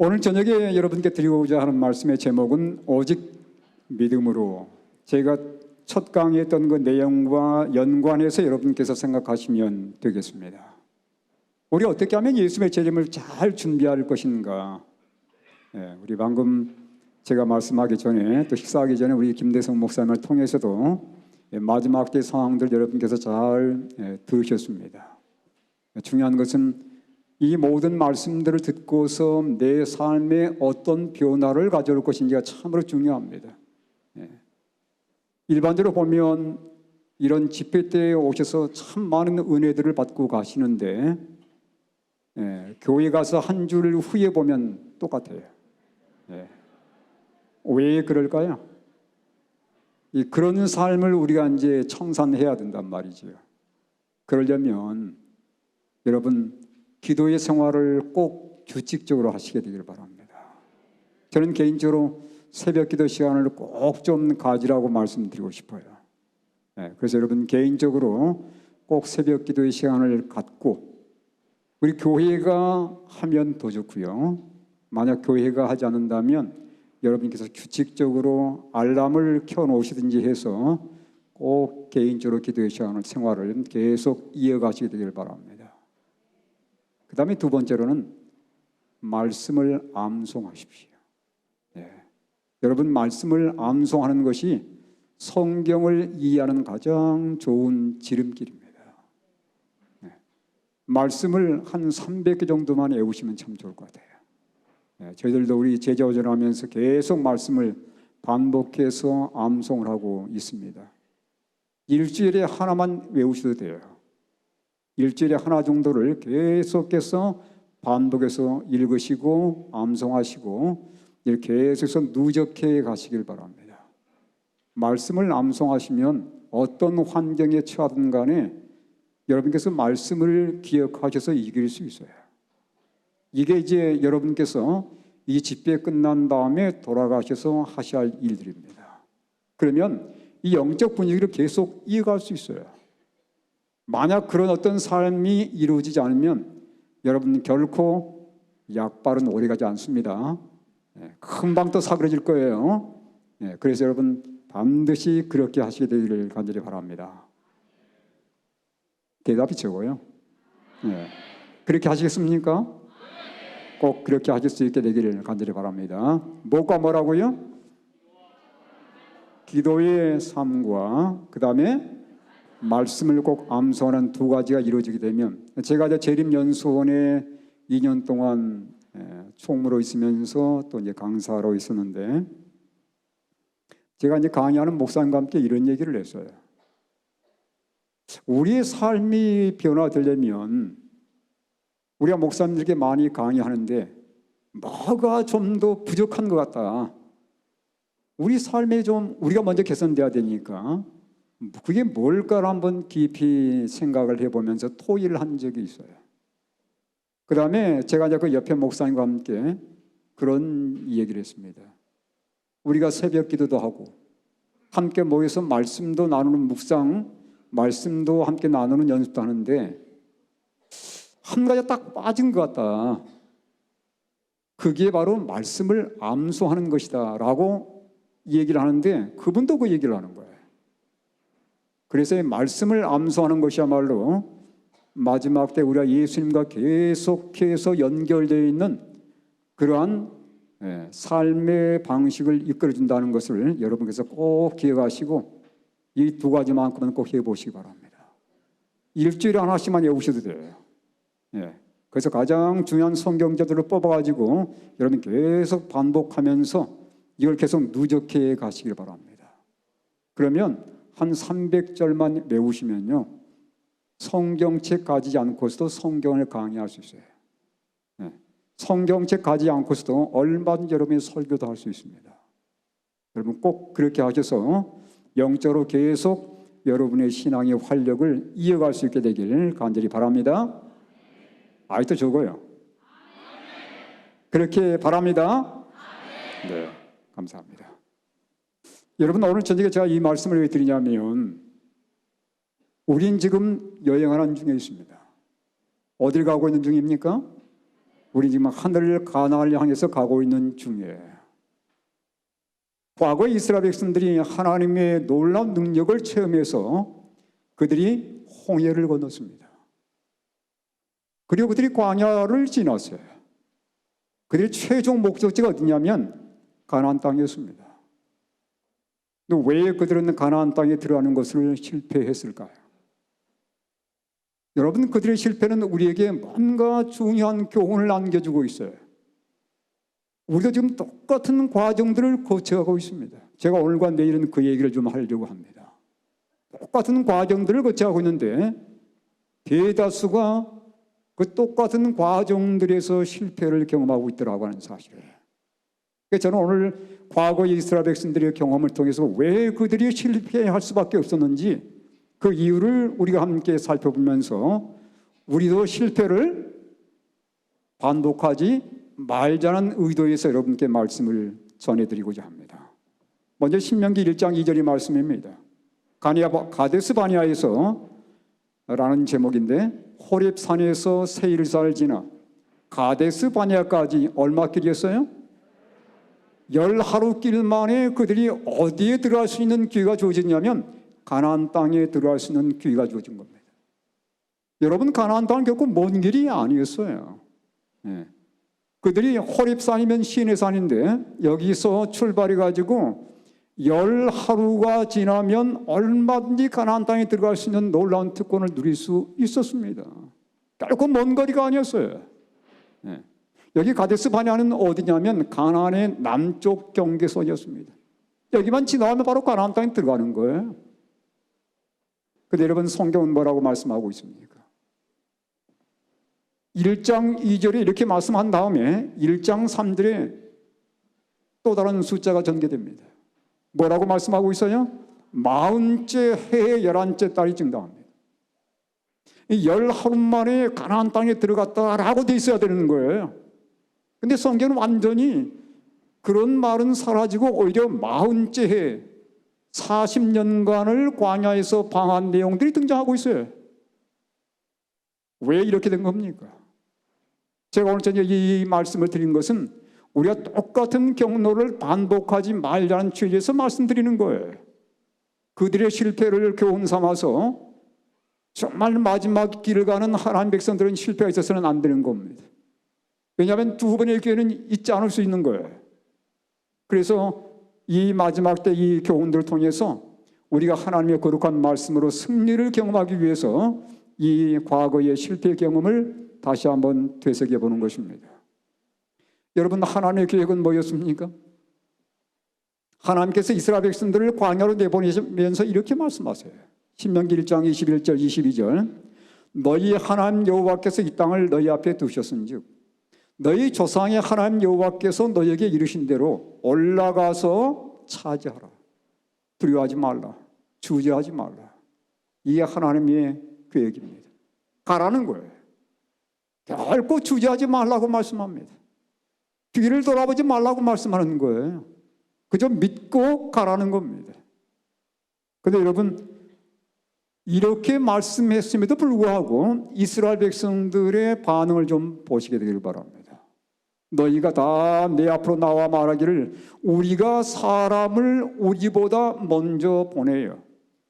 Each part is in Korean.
오늘 저녁에 여러분께 드리고자 하는 말씀의 제목은 오직 믿음으로. 제가 첫 강의했던 그 내용과 연관해서 여러분께서 생각하시면 되겠습니다. 우리 어떻게 하면 예수님의 재림을 잘 준비할 것인가? 우리 방금 제가 말씀하기 전에 또 식사하기 전에 우리 김대성 목사님을 통해서도 마지막 때 상황들 여러분께서 잘 들으셨습니다. 중요한 것은 이 모든 말씀들을 듣고서 내 삶에 어떤 변화를 가져올 것인지가 참으로 중요합니다. 일반적으로 보면 이런 집회 때에 오셔서 참 많은 은혜들을 받고 가시는데 교회 가서 한 줄 후에 보면 똑같아요. 왜 그럴까요? 그런 삶을 우리가 이제 청산해야 된단 말이죠. 그러려면 여러분 기도의 생활을 꼭 규칙적으로 하시게 되길 바랍니다. 저는 개인적으로 새벽 기도 시간을 꼭 좀 가지라고 말씀드리고 싶어요. 그래서 여러분 개인적으로 꼭 새벽 기도의 시간을 갖고 우리 교회가 하면 더 좋고요. 만약 교회가 하지 않는다면 여러분께서 규칙적으로 알람을 켜놓으시든지 해서 꼭 개인적으로 기도의 시간을 생활을 계속 이어가시게 되길 바랍니다. 그 다음에 두 번째로는 말씀을 암송하십시오. 여러분 말씀을 암송하는 것이 성경을 이해하는 가장 좋은 지름길입니다. 말씀을 한 300개 정도만 외우시면 참 좋을 것 같아요. 저희들도 우리 제자훈련을 하면서 계속 말씀을 반복해서 암송을 하고 있습니다. 일주일에 하나만 외우셔도 돼요. 일주일에 하나 정도를 계속해서 반복해서 읽으시고 암송하시고 이렇게 계속해서 누적해 가시길 바랍니다. 말씀을 암송하시면 어떤 환경에 처하든 간에 여러분께서 말씀을 기억하셔서 이길 수 있어요. 이게 이제 여러분께서 이 집회 끝난 다음에 돌아가셔서 하셔야 할 일들입니다. 그러면 이 영적 분위기를 계속 이어갈 수 있어요. 만약 그런 어떤 삶이 이루어지지 않으면 여러분 결코 약발은 오래가지 않습니다. 금방 또 사그러질 거예요. 그래서 여러분 반드시 그렇게 하시게 되기를 간절히 바랍니다. 대답이 적어요. 그렇게 하시겠습니까? 꼭 그렇게 하실 수 있게 되기를 간절히 바랍니다. 뭐가 뭐라고요? 기도의 삶과 그 다음에 말씀을 꼭 암송하는 두 가지가 이루어지게 되면, 제가 이제 재림연수원에 2년 동안 총무로 있으면서 또 이제 강사로 있었는데, 제가 이제 강의하는 목사님과 함께 이런 얘기를 했어요. 우리의 삶이 변화되려면 우리가 목사님들에게 많이 강의하는데 뭐가 좀 더 부족한 것 같다. 우리 삶에 좀 우리가 먼저 개선돼야 되니까 그게 뭘까를 한번 깊이 생각을 해보면서 토의를 한 적이 있어요. 그 다음에 제가 이제 그 옆에 목사님과 함께 그런 얘기를 했습니다. 우리가 새벽 기도도 하고 함께 모여서 말씀도 나누는 묵상, 말씀도 함께 나누는 연습도 하는데 한 가지 딱 빠진 것 같다. 그게 바로 말씀을 암송하는 것이다 라고 얘기를 하는데 그분도 그 얘기를 하는 거예요. 그래서 말씀을 암송하는 것이야말로 마지막 때 우리가 예수님과 계속해서 연결되어 있는 그러한 삶의 방식을 이끌어준다는 것을 여러분께서 꼭 기억하시고 이 두 가지만큼은 꼭 해보시기 바랍니다. 일주일에 하나씩만 외우셔도 돼요. 그래서 가장 중요한 성경제들을 뽑아가지고 여러분 계속 반복하면서 이걸 계속 누적해 가시길 바랍니다. 그러면 한 300절만 외우시면요 성경책 가지지 않고서도 성경을 강의할 수 있어요. 성경책 가지지 않고서도 얼마든지 여러분이 설교도 할 수 있습니다. 여러분 꼭 그렇게 하셔서 영적으로 계속 여러분의 신앙의 활력을 이어갈 수 있게 되기를 간절히 바랍니다. 아직도 적어요. 그렇게 바랍니다. 네, 감사합니다. 여러분 오늘 저녁에 제가 이 말씀을 왜 드리냐면 우린 지금 여행하는 중에 있습니다. 어딜 가고 있는 중입니까? 우리 지금 하늘 가나안을 향해서 가고 있는 중에 과거 이스라엘 백성들이 하나님의 놀라운 능력을 체험해서 그들이 홍해를 건넜습니다. 그리고 그들이 광야를 지났어요. 그들의 최종 목적지가 어디냐면 가나안 땅이었습니다. 왜 그들은 가나안 땅에 들어가는 것을 실패했을까요? 여러분, 그들의 실패는 우리에게 뭔가 중요한 교훈을 남겨주고 있어요. 우리도 지금 똑같은 과정들을 거쳐가고 있습니다. 제가 오늘과 내일은 그 얘기를 좀 하려고 합니다. 똑같은 과정들을 거쳐가고 있는데 대다수가 그 똑같은 과정들에서 실패를 경험하고 있더라고 하는 사실이에요. 그래서 저는 오늘 과거 이스라엘 백성들의 경험을 통해서 왜 그들이 실패할 수밖에 없었는지 그 이유를 우리가 함께 살펴보면서 우리도 실패를 반복하지 말자는 의도에서 여러분께 말씀을 전해드리고자 합니다. 먼저 신명기 1장 2절의 말씀입니다. 가데스 바네아에서 라는 제목인데 호렙산에서 세일살 지나 가데스 바네아까지 얼마 길이었어요? 10하루 길 만에 그들이 어디에 들어갈 수 있는 기회가 주어졌냐면 가나안 땅에 들어갈 수 있는 기회가 주어진 겁니다. 여러분, 가나안 땅은 결코 먼 길이 아니었어요. 그들이 호렙산이면 시내 산인데 여기서 출발해가지고 10하루가 지나면 얼마든지 가나안 땅에 들어갈 수 있는 놀라운 특권을 누릴 수 있었습니다. 결코 먼 거리가 아니었어요. 여기 가데스 바네아는 어디냐면 가나안의 남쪽 경계선이었습니다. 여기만 지나가면 바로 가나안 땅에 들어가는 거예요. 근데 여러분, 성경은 뭐라고 말씀하고 있습니까? 1장 2절에 이렇게 말씀한 다음에 1장 3절에 또 다른 숫자가 전개됩니다. 뭐라고 말씀하고 있어요? 40째 해의 11째 달이 증당합니다. 10하루 만에 가나안 땅에 들어갔다라고 돼 있어야 되는 거예요. 근데 성경은 완전히 그런 말은 사라지고 오히려 40째 해 40년간을 광야에서 방한 내용들이 등장하고 있어요. 왜 이렇게 된 겁니까? 제가 오늘 저녁에 이 말씀을 드린 것은 우리가 똑같은 경로를 반복하지 말자는 취지에서 말씀드리는 거예요. 그들의 실패를 교훈 삼아서 정말 마지막 길을 가는 하나님 백성들은 실패가 있어서는 안 되는 겁니다. 왜냐하면 두 번의 기회는 있지 않을 수 있는 거예요. 그래서 이 마지막 때 이 교훈들을 통해서 우리가 하나님의 거룩한 말씀으로 승리를 경험하기 위해서 이 과거의 실패 경험을 다시 한번 되새겨 보는 것입니다. 여러분, 하나님의 계획은 뭐였습니까? 하나님께서 이스라엘 백성들을 광야로 내보내면서 이렇게 말씀하세요. 신명기 1장 21절 22절 너희 하나님 여호와께서 이 땅을 너희 앞에 두셨은즉 너희 조상의 하나님 여호와께서 너희에게 이르신 대로 올라가서 차지하라. 두려워하지 말라. 주저하지 말라. 이게 하나님의 계획입니다. 가라는 거예요. 결코 주저하지 말라고 말씀합니다. 뒤를 돌아보지 말라고 말씀하는 거예요. 그저 믿고 가라는 겁니다. 그런데 여러분, 이렇게 말씀했음에도 불구하고 이스라엘 백성들의 반응을 좀 보시게 되기를 바랍니다. 너희가 다 내 앞으로 나와 말하기를 우리가 사람을 우리보다 먼저 보내요.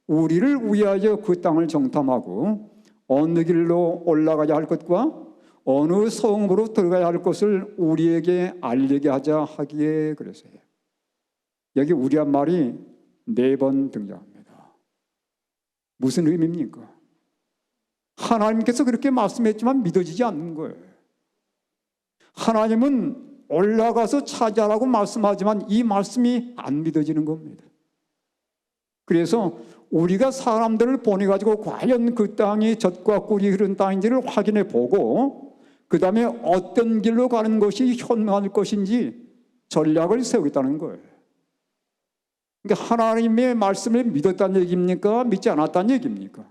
우리를 위하여 그 땅을 정탐하고 어느 길로 올라가야 할 것과 어느 성으로 들어가야 할 것을 우리에게 알리게 하자 하기에 그랬어요. 여기 우리한 말이 4번 등장합니다. 무슨 의미입니까? 하나님께서 그렇게 말씀했지만 믿어지지 않는 거예요. 하나님은 올라가서 차지하라고 말씀하지만 이 말씀이 안 믿어지는 겁니다. 그래서 우리가 사람들을 보내가지고 과연 그 땅이 젖과 꿀이 흐른 땅인지를 확인해 보고 그 다음에 어떤 길로 가는 것이 현명할 것인지 전략을 세우겠다는 거예요. 그러니까 하나님의 말씀을 믿었다는 얘기입니까? 믿지 않았다는 얘기입니까?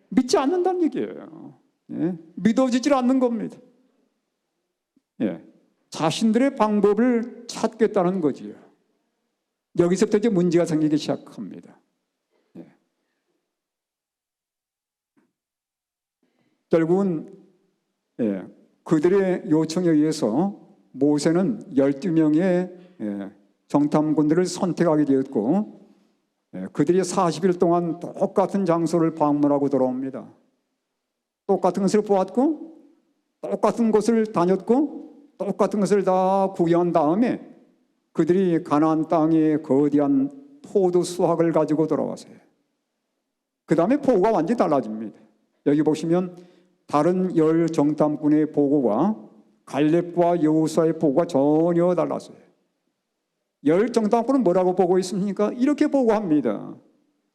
믿지 않는다는 얘기예요. 예? 믿어지질 않는 겁니다. 예. 자신들의 방법을 찾겠다는 거지요. 여기서부터 이제 문제가 생기기 시작합니다. 예. 결국은 그들의 요청에 의해서 모세는 12명의 정탐꾼들을 선택하게 되었고 그들이 40일 동안 똑같은 장소를 방문하고 돌아옵니다. 똑같은 것을 보았고 똑같은 곳을 다녔고 똑같은 것을 다 구경한 다음에 그들이 가나안 땅의 거대한 포도 수확을 가지고 돌아왔어요. 그 다음에 보고가 완전히 달라집니다. 여기 보시면 다른 10 정탐꾼의 보고와 갈렙과 여호수아의 보고가 전혀 달랐어요. 10 정탐꾼은 뭐라고 보고 있습니까? 이렇게 보고합니다.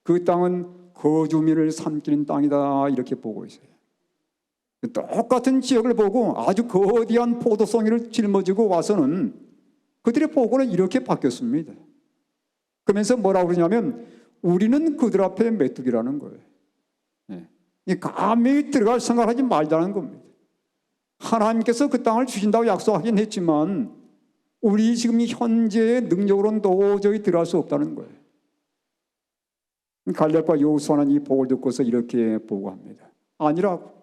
그 땅은 거주민을 삼키는 땅이다, 이렇게 보고 있어요. 똑같은 지역을 보고 아주 거대한 포도송이를 짊어지고 와서는 그들의 보고는 이렇게 바뀌었습니다. 그러면서 뭐라고 그러냐면 우리는 그들 앞에 메뚜기라는 거예요. 감히 들어갈 생각을 하지 말자는 겁니다. 하나님께서 그 땅을 주신다고 약속하긴 했지만 우리 지금 현재의 능력으로는 도저히 들어갈 수 없다는 거예요. 갈렙과 여호수아는 이 보고를 듣고서 이렇게 보고합니다. 아니라고.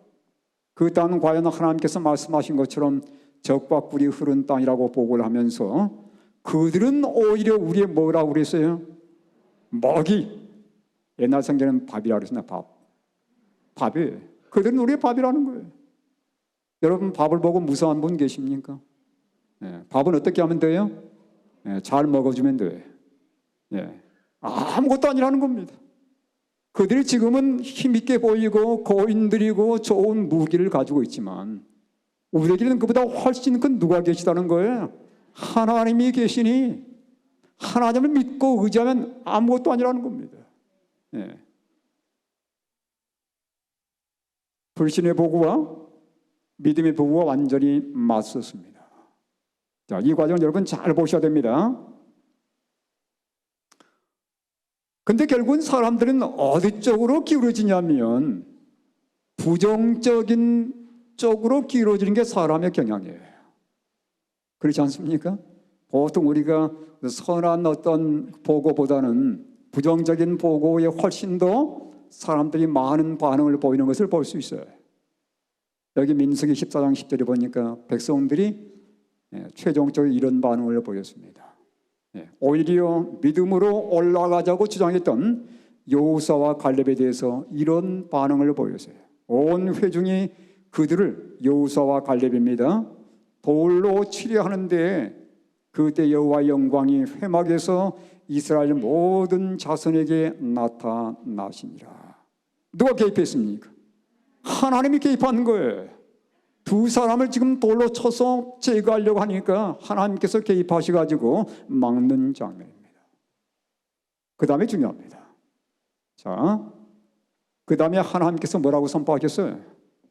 그 땅은 과연 하나님께서 말씀하신 것처럼 적과 꿀이 흐른 땅이라고 보고를 하면서 그들은 오히려 우리의 뭐라고 그랬어요? 먹이. 옛날 성경에는 밥이라고 그랬습니다. 밥이에요. 그들은 우리의 밥이라는 거예요. 여러분 밥을 보고 무서운 분 계십니까? 밥은 어떻게 하면 돼요? 잘 먹어주면 돼요. 아무것도 아니라는 겁니다. 그들이 지금은 힘있게 보이고 고인들이고 좋은 무기를 가지고 있지만 우리에게는 그보다 훨씬 큰 누가 계시다는 거예요. 하나님이 계시니 하나님을 믿고 의지하면 아무것도 아니라는 겁니다. 불신의 보고와 믿음의 보고가 완전히 맞섰습니다. 자, 이 과정을 여러분 잘 보셔야 됩니다. 근데 결국은 사람들은 어디 쪽으로 기울어지냐면 부정적인 쪽으로 기울어지는 게 사람의 경향이에요. 그렇지 않습니까? 보통 우리가 선한 어떤 보고보다는 부정적인 보고에 훨씬 더 사람들이 많은 반응을 보이는 것을 볼 수 있어요. 여기 민수기 14장 10절에 보니까 백성들이 최종적으로 이런 반응을 보였습니다. 오히려 믿음으로 올라가자고 주장했던 여호수아와 갈렙에 대해서 이런 반응을 보였어요. 온 회중이 그들을 여호수아와 갈렙입니다. 돌로 치려 하는데 그때 여호와의 영광이 회막에서 이스라엘 모든 자손에게 나타나시니라. 누가 개입했습니까? 하나님이 개입한 거예요. 두 사람을 지금 돌로 쳐서 제거하려고 하니까 하나님께서 개입하셔가지고 막는 장면입니다. 그 다음에 중요합니다. 자, 그 다음에 하나님께서 뭐라고 선포하셨어요?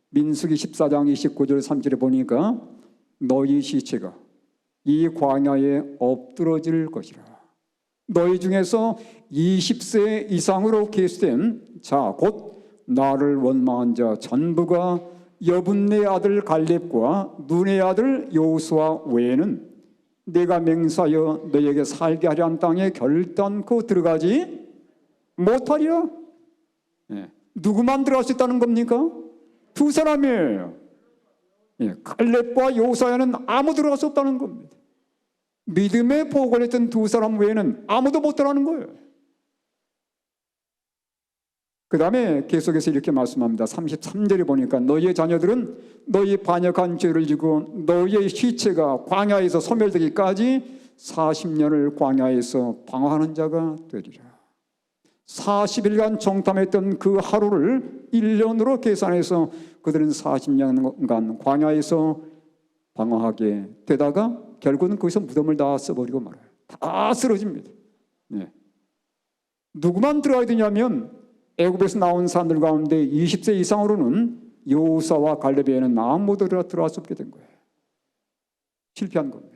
민수기 14장 29절 3절에 보니까 너희 시체가 이 광야에 엎드러질 것이라. 너희 중에서 20세 이상으로 계수된 자, 곧 나를 원망한 자 전부가 여분네 아들 갈렙과 눈의 아들 여호수아 외에는 내가 맹세하여 너에게 살게 하려 한 땅에 결단코 들어가지 못하리라. 누구만 들어갈 수 있다는 겁니까? 두 사람이에요. 갈렙과 여호수아에는 아무 들어갈 수 없다는 겁니다. 믿음의 보고를 했던 두 사람 외에는 아무도 못 들어가는 거예요. 그 다음에 계속해서 이렇게 말씀합니다. 33절에 보니까 너희의 자녀들은 너희 반역한 죄를 지고 너희의 시체가 광야에서 소멸되기까지 40년을 광야에서 방황하는 자가 되리라. 40일간 정탐했던 그 하루를 1년으로 계산해서 그들은 40년간 광야에서 방황하게 되다가 결국은 거기서 무덤을 다 써버리고 말아요. 다 쓰러집니다. 누구만 들어가야 되냐면 애굽에서 나온 사람들 가운데 20세 이상으로는 여호수아와 갈렙에는 아무도 들어갈 수 없게 된 거예요. 실패한 겁니다.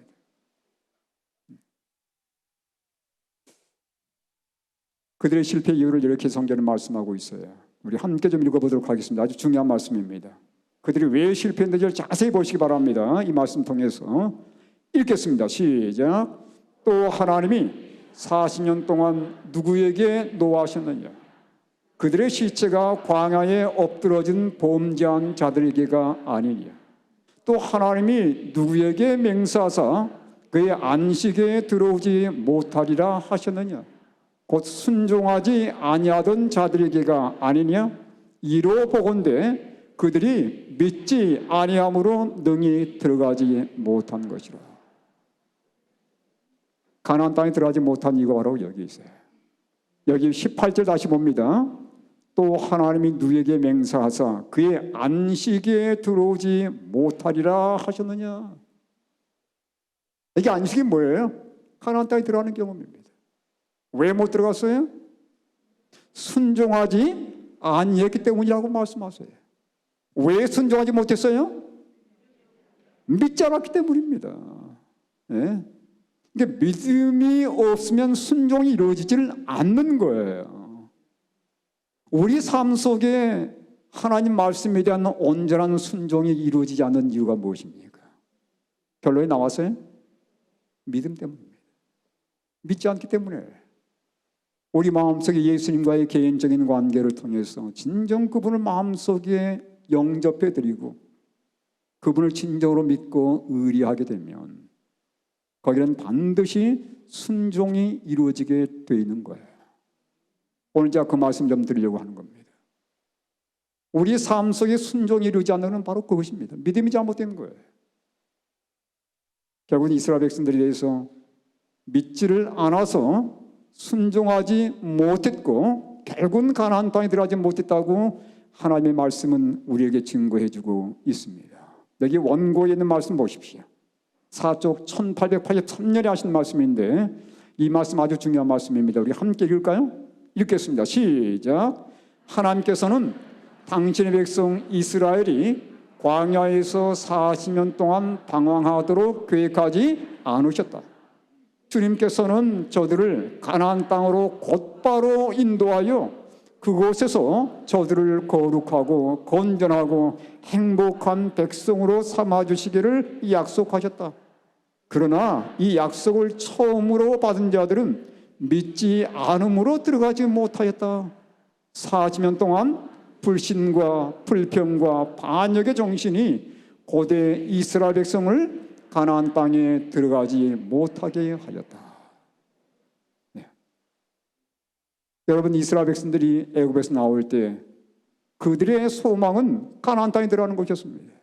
그들의 실패 이유를 이렇게 성경은 말씀하고 있어요. 우리 함께 좀 읽어보도록 하겠습니다. 아주 중요한 말씀입니다. 그들이 왜 실패했는지를 자세히 보시기 바랍니다. 이 말씀 통해서 읽겠습니다. 시작. 또 하나님이 40년 동안 누구에게 노하셨느냐? 그들의 시체가 광야에 엎드러진 범죄한 자들에게가 아니냐. 또 하나님이 누구에게 맹세하사 그의 안식에 들어오지 못하리라 하셨느냐? 곧 순종하지 아니하던 자들에게가 아니냐? 이로 보건대 그들이 믿지 아니함으로 능히 들어가지 못한 것이라. 가나안 땅에 들어가지 못한 이유가 바로 여기 있어요. 여기 18절 다시 봅니다. 또 하나님이 누구에게 맹세하사 그의 안식에 들어오지 못하리라 하셨느냐? 이게 안식이 뭐예요? 가나안 땅에 들어가는 경험입니다. 왜 못 들어갔어요? 순종하지 아니했기 때문이라고 말씀하세요. 왜 순종하지 못했어요? 믿지 않았기 때문입니다. 예? 그러니까 믿음이 없으면 순종이 이루어지지를 않는 거예요. 우리 삶 속에 하나님 말씀에 대한 온전한 순종이 이루어지지 않는 이유가 무엇입니까? 결론이 나왔어요? 믿음 때문입니다. 믿지 않기 때문에. 우리 마음속에 예수님과의 개인적인 관계를 통해서 진정 그분을 마음속에 영접해드리고 그분을 진정으로 믿고 의리하게 되면 거기는 반드시 순종이 이루어지게 되어 있는 거예요. 오늘 제가 그 말씀 좀 드리려고 하는 겁니다. 우리 삶 속에 순종이 이루어지지 않는 건 바로 그것입니다. 믿음이 잘못된 거예요. 결국은 이스라엘 백성들에 대해서 믿지를 않아서 순종하지 못했고 결국은 가나안 땅에 들어가지 못했다고 하나님의 말씀은 우리에게 증거해주고 있습니다. 여기 원고에 있는 말씀 보십시오. 사쪽 1883년에 하신 말씀인데 이 말씀 아주 중요한 말씀입니다. 우리 함께 읽을까요? 읽겠습니다. 시작. 하나님께서는 당신의 백성 이스라엘이 광야에서 40년 동안 방황하도록 계획하지 않으셨다. 주님께서는 저들을 가나안 땅으로 곧바로 인도하여 그곳에서 저들을 거룩하고 건전하고 행복한 백성으로 삼아주시기를 약속하셨다. 그러나 이 약속을 처음으로 받은 자들은 믿지 않음으로 들어가지 못하였다. 40년 동안 불신과 불평과 반역의 정신이 고대 이스라엘 백성을 가나안 땅에 들어가지 못하게 하였다. 네. 여러분, 이스라엘 백성들이 애굽에서 나올 때 그들의 소망은 가나안 땅에 들어가는 것이었습니다.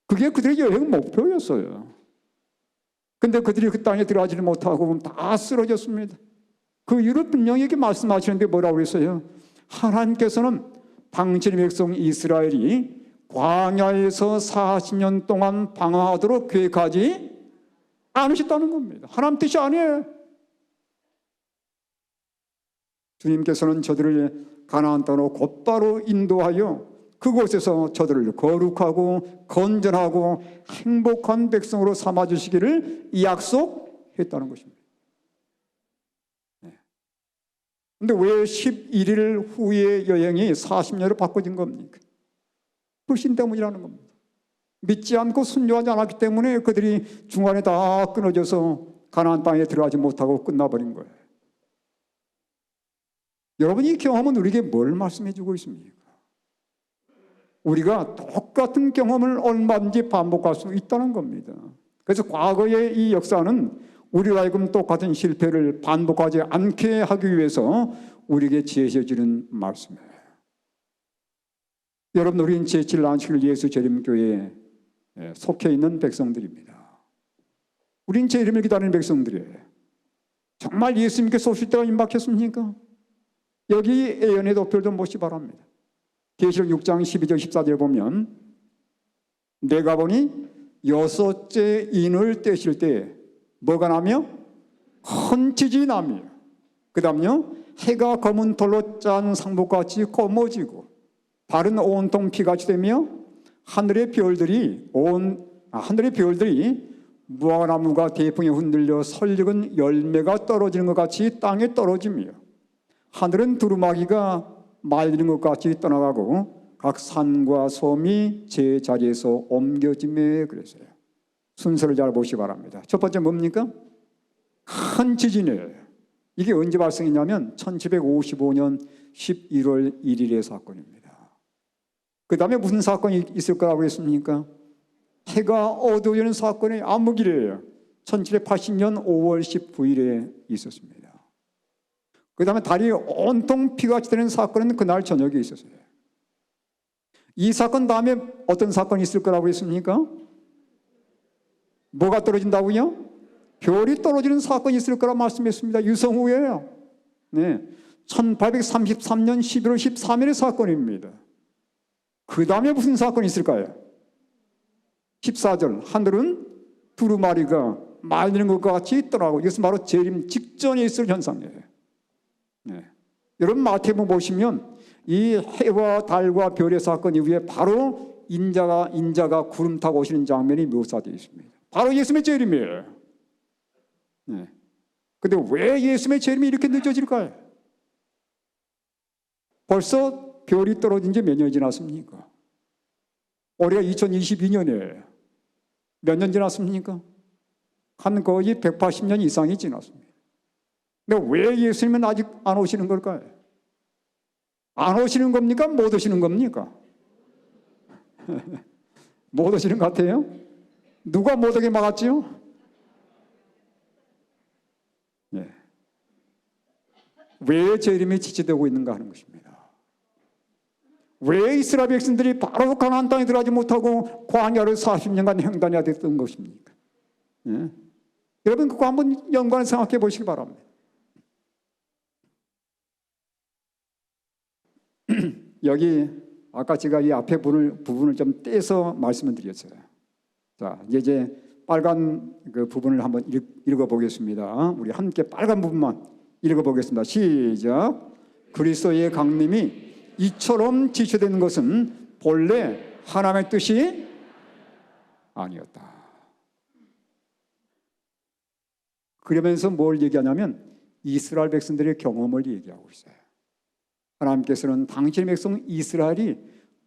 그게 그들의 여행 목표였어요. 근데 그들이 그 땅에 들어가지를 못하고 다 쓰러졌습니다. 그 이유를 분명히 이렇게 말씀하시는데 뭐라고 그랬어요? 하나님께서는 당신의 백성 이스라엘이 광야에서 40년 동안 방황하도록 계획하지 않으셨다는 겁니다. 하나님 뜻이 아니에요. 주님께서는 저들을 가나안 땅으로 곧바로 인도하여 그곳에서 저들을 거룩하고 건전하고 행복한 백성으로 삼아주시기를 약속했다는 것입니다. 그런데 왜 11일 후의 여행이 40년으로 바꿔진 겁니까? 불신 때문이라는 겁니다. 믿지 않고 순종하지 않았기 때문에 그들이 중간에 다 끊어져서 가나안 땅에 들어가지 못하고 끝나버린 거예요. 여러분, 이 경험은 우리에게 뭘 말씀해 주고 있습니까? 우리가 똑같은 경험을 얼마든지 반복할 수 있다는 겁니다. 그래서 과거의 이 역사는 우리가 하여금 똑같은 실패를 반복하지 않게 하기 위해서 우리에게 제시해 주는 말씀이에요. 여러분, 우리는 제7 안식일 예수 재림교회에 속해 있는 백성들입니다. 우린 재림을 기다리는 백성들이에요. 정말 예수님께서 오실 때가 임박했습니까? 여기 예언의 도표를 좀 보시기 바랍니다. 계시록 6장 12절 14절 보면 내가 보니 여섯째 인을 떼실 때 뭐가 나며? 큰 지진이 나며 그 다음요 해가 검은 돌로 짠 상복같이 검어지고 달은 온통 피같이 되며 하늘의 별들이 무화과나무가 대풍에 흔들려 설익은 열매가 떨어지는 것 같이 땅에 떨어지며 하늘은 두루마기가 말리는 것 같이 떠나가고 각 산과 섬이 제 자리에서 옮겨지며 그랬어요. 순서를 잘 보시기 바랍니다. 첫 번째 뭡니까? 큰 지진이에요. 이게 언제 발생했냐면 1755년 11월 1일의 사건입니다. 그 다음에 무슨 사건이 있을 거라고 했습니까? 해가 어두워지는 사건이 암흑일이에요. 1780년 5월 19일에 있었습니다. 그 다음에 달이 온통 피같이 되는 사건은 그날 저녁에 있었어요. 이 사건 다음에 어떤 사건이 있을 거라고 했습니까? 뭐가 떨어진다고요? 별이 떨어지는 사건이 있을 거라 말씀했습니다. 유성우예요. 네, 1833년 11월 13일의 사건입니다. 그 다음에 무슨 사건이 있을까요? 14절, 하늘은 두루마리가 말리는 것과 같이 있더라고. 이것은 바로 재림 직전에 있을 현상이에요. 네. 여러분 마태복음 보시면 이 해와 달과 별의 사건 이후에 바로 인자가 구름 타고 오시는 장면이 묘사되어 있습니다. 바로 예수님의 재림이에요. 네. 근데 왜 예수님의 재림이 이렇게 늦어질까요? 벌써 별이 떨어진 지 몇 년이 지났습니까? 올해가 2022년이에요. 몇 년 지났습니까? 한 거의 180년 이상이 지났습니다. 근데 왜 예수님은 아직 안 오시는 걸까요? 안 오시는 겁니까? 못 오시는 겁니까? 못 오시는 것 같아요? 누가 못 오게 막았지요? 네. 왜 재림이 지체되고 있는가 하는 것입니다. 왜 이스라엘 백성들이 바로 가나안 땅에 들어가지 못하고 광야를 40년간 횡단해야 됐던 것입니까? 네. 여러분 그거 한번 연관해서 생각해 보시기 바랍니다. 여기 아까 제가 이 앞에 부분을 좀 떼서 말씀을 드렸어요. 자, 이제 빨간 그 부분을 한번 읽어보겠습니다. 우리 함께 빨간 부분만 읽어보겠습니다. 시작. 그리스도의 강림이 이처럼 지체된 것은 본래 하나님의 뜻이 아니었다. 그러면서 뭘 얘기하냐면 이스라엘 백성들의 경험을 얘기하고 있어요. 하나님께서는 당신의 백성 이스라엘이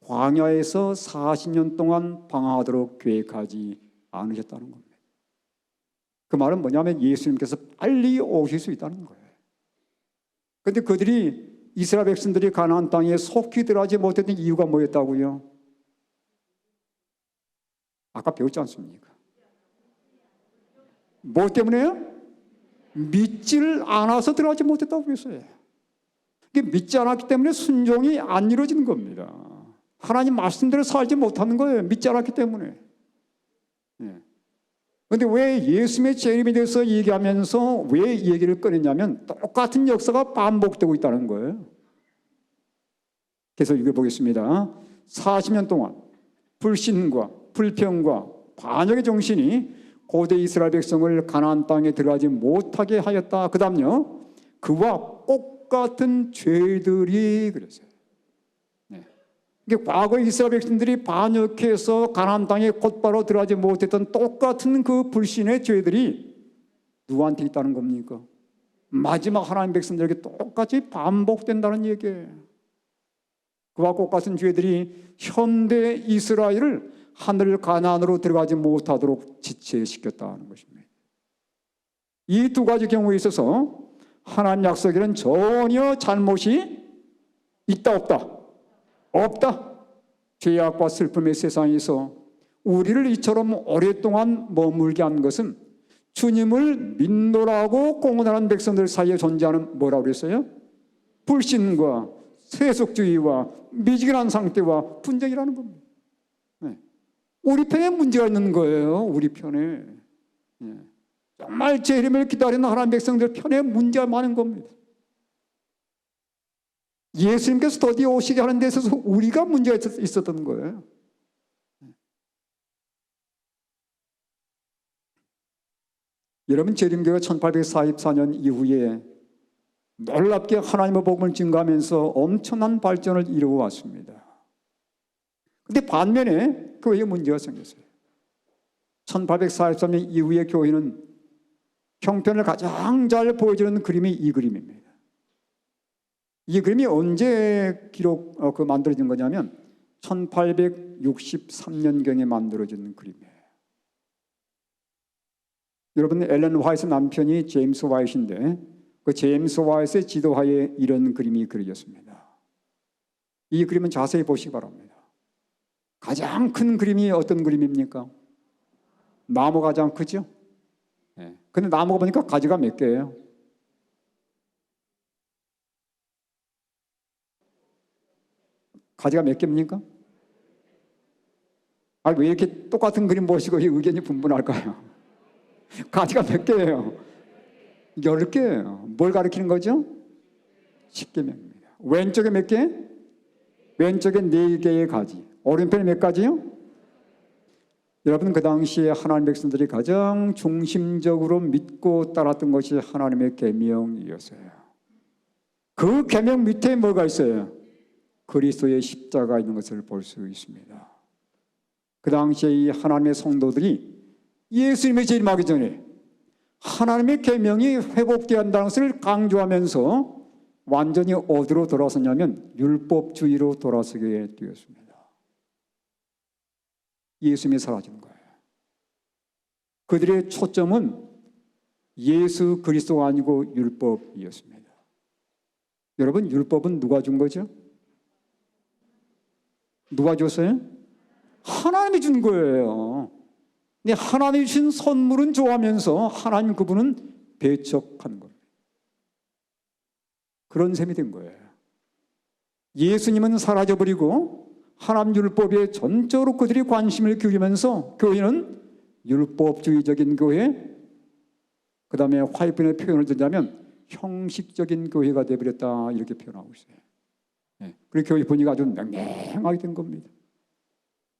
광야에서 40년 동안 방황하도록 계획하지 않으셨다는 겁니다. 그 말은 뭐냐면 예수님께서 빨리 오실 수 있다는 거예요. 그런데 그들이 이스라엘 백성들이 가나안 땅에 속히 들어가지 못했던 이유가 뭐였다고요? 아까 배웠지 않습니까? 뭐 때문에요? 믿지를 않아서 들어가지 못했다고 했어요. 믿지 않았기 때문에 순종이 안 이루어지는 겁니다. 하나님 말씀대로 살지 못하는 거예요. 믿지 않았기 때문에. 그런데 왜 예수님의 재림에 대해서 얘기하면서 왜 이 얘기를 꺼냈냐면 똑같은 역사가 반복되고 있다는 거예요. 계속 읽어보겠습니다. 40년 동안 불신과 불평과 반역의 정신이 고대 이스라엘 백성을 가나안 땅에 들어가지 못하게 하였다. 그 다음요. 그와 똑같은 죄들이 그랬어요. 이게 과거 이스라엘 백성들이 반역해서 가나안 땅에 곧바로 들어가지 못했던 똑같은 그 불신의 죄들이 누구한테 있다는 겁니까? 마지막 하나님 백성들에게 똑같이 반복된다는 얘기예요. 그와 똑같은 죄들이 현대 이스라엘을 하늘 가나안으로 들어가지 못하도록 지체시켰다는 것입니다. 이 두 가지 경우에 있어서 하나님 약속에는 전혀 잘못이 있다 없다? 없다. 죄악과 슬픔의 세상에서 우리를 이처럼 오랫동안 머물게 한 것은 주님을 믿노라고 공언하는 백성들 사이에 존재하는 뭐라고 그랬어요? 불신과 세속주의와 미지근한 상태와 분쟁이라는 겁니다. 네. 우리 편에 문제가 있는 거예요. 우리 편에. 네. 정말 재림을 기다리는 하나님 백성들 편에 문제가 많은 겁니다. 예수님께서 드디어 오시게 하는 데 있어서 우리가 문제가 있었던 거예요. 여러분 재림교가 1844년 이후에 놀랍게 하나님의 복음을 증거하면서 엄청난 발전을 이루어 왔습니다. 그런데 반면에 교회에 문제가 생겼어요. 1843년 이후의 교회는 형편을 가장 잘 보여주는 그림이 이 그림입니다. 이 그림이 언제 만들어진 거냐면 1863년경에 만들어진 그림이에요. 여러분 엘렌 화이트 남편이 제임스 화이트인데 그 제임스 화이트의 지도하에 이런 그림이 그려졌습니다. 이 그림은 자세히 보시기 바랍니다. 가장 큰 그림이 어떤 그림입니까? 나무가 가장 크죠? 예. 근데 나무가 보니까 가지가 몇 개예요? 가지가 몇 개입니까? 아, 왜 이렇게 똑같은 그림 보시고 의견이 분분할까요? 가지가 몇 개예요? 10개예요. 뭘 가리키는 거죠? 십계명입니다. 왼쪽에 몇 개? 왼쪽에 4개의 가지. 오른편에 몇 가지요? 여러분, 그 당시에 하나님의 백성들이 가장 중심적으로 믿고 따랐던 것이 하나님의 계명이었어요. 그 계명 밑에 뭐가 있어요? 그리스도의 십자가 있는 것을 볼 수 있습니다. 그 당시에 이 하나님의 성도들이 예수님의 재림하기 전에 하나님의 계명이 회복되어야 한다는 것을 강조하면서 완전히 어디로 돌아섰냐면 율법주의로 돌아서게 되었습니다. 예수님이 사라진 거예요. 그들의 초점은 예수 그리스도가 아니고 율법이었습니다. 여러분, 율법은 누가 준 거죠? 누가 줬어요? 하나님이 준 거예요. 근데 하나님이 주신 선물은 좋아하면서 하나님 그분은 배척한 겁니다. 그런 셈이 된 거예요. 예수님은 사라져버리고 하나님 율법에 전적으로 그들이 관심을 기울이면서 교회는 율법주의적인 교회, 그 다음에 화이트의 표현을 듣자면 형식적인 교회가 되어버렸다, 이렇게 표현하고 있어요. 그리고 교회 분위기가 아주 맹맹하게 된 겁니다.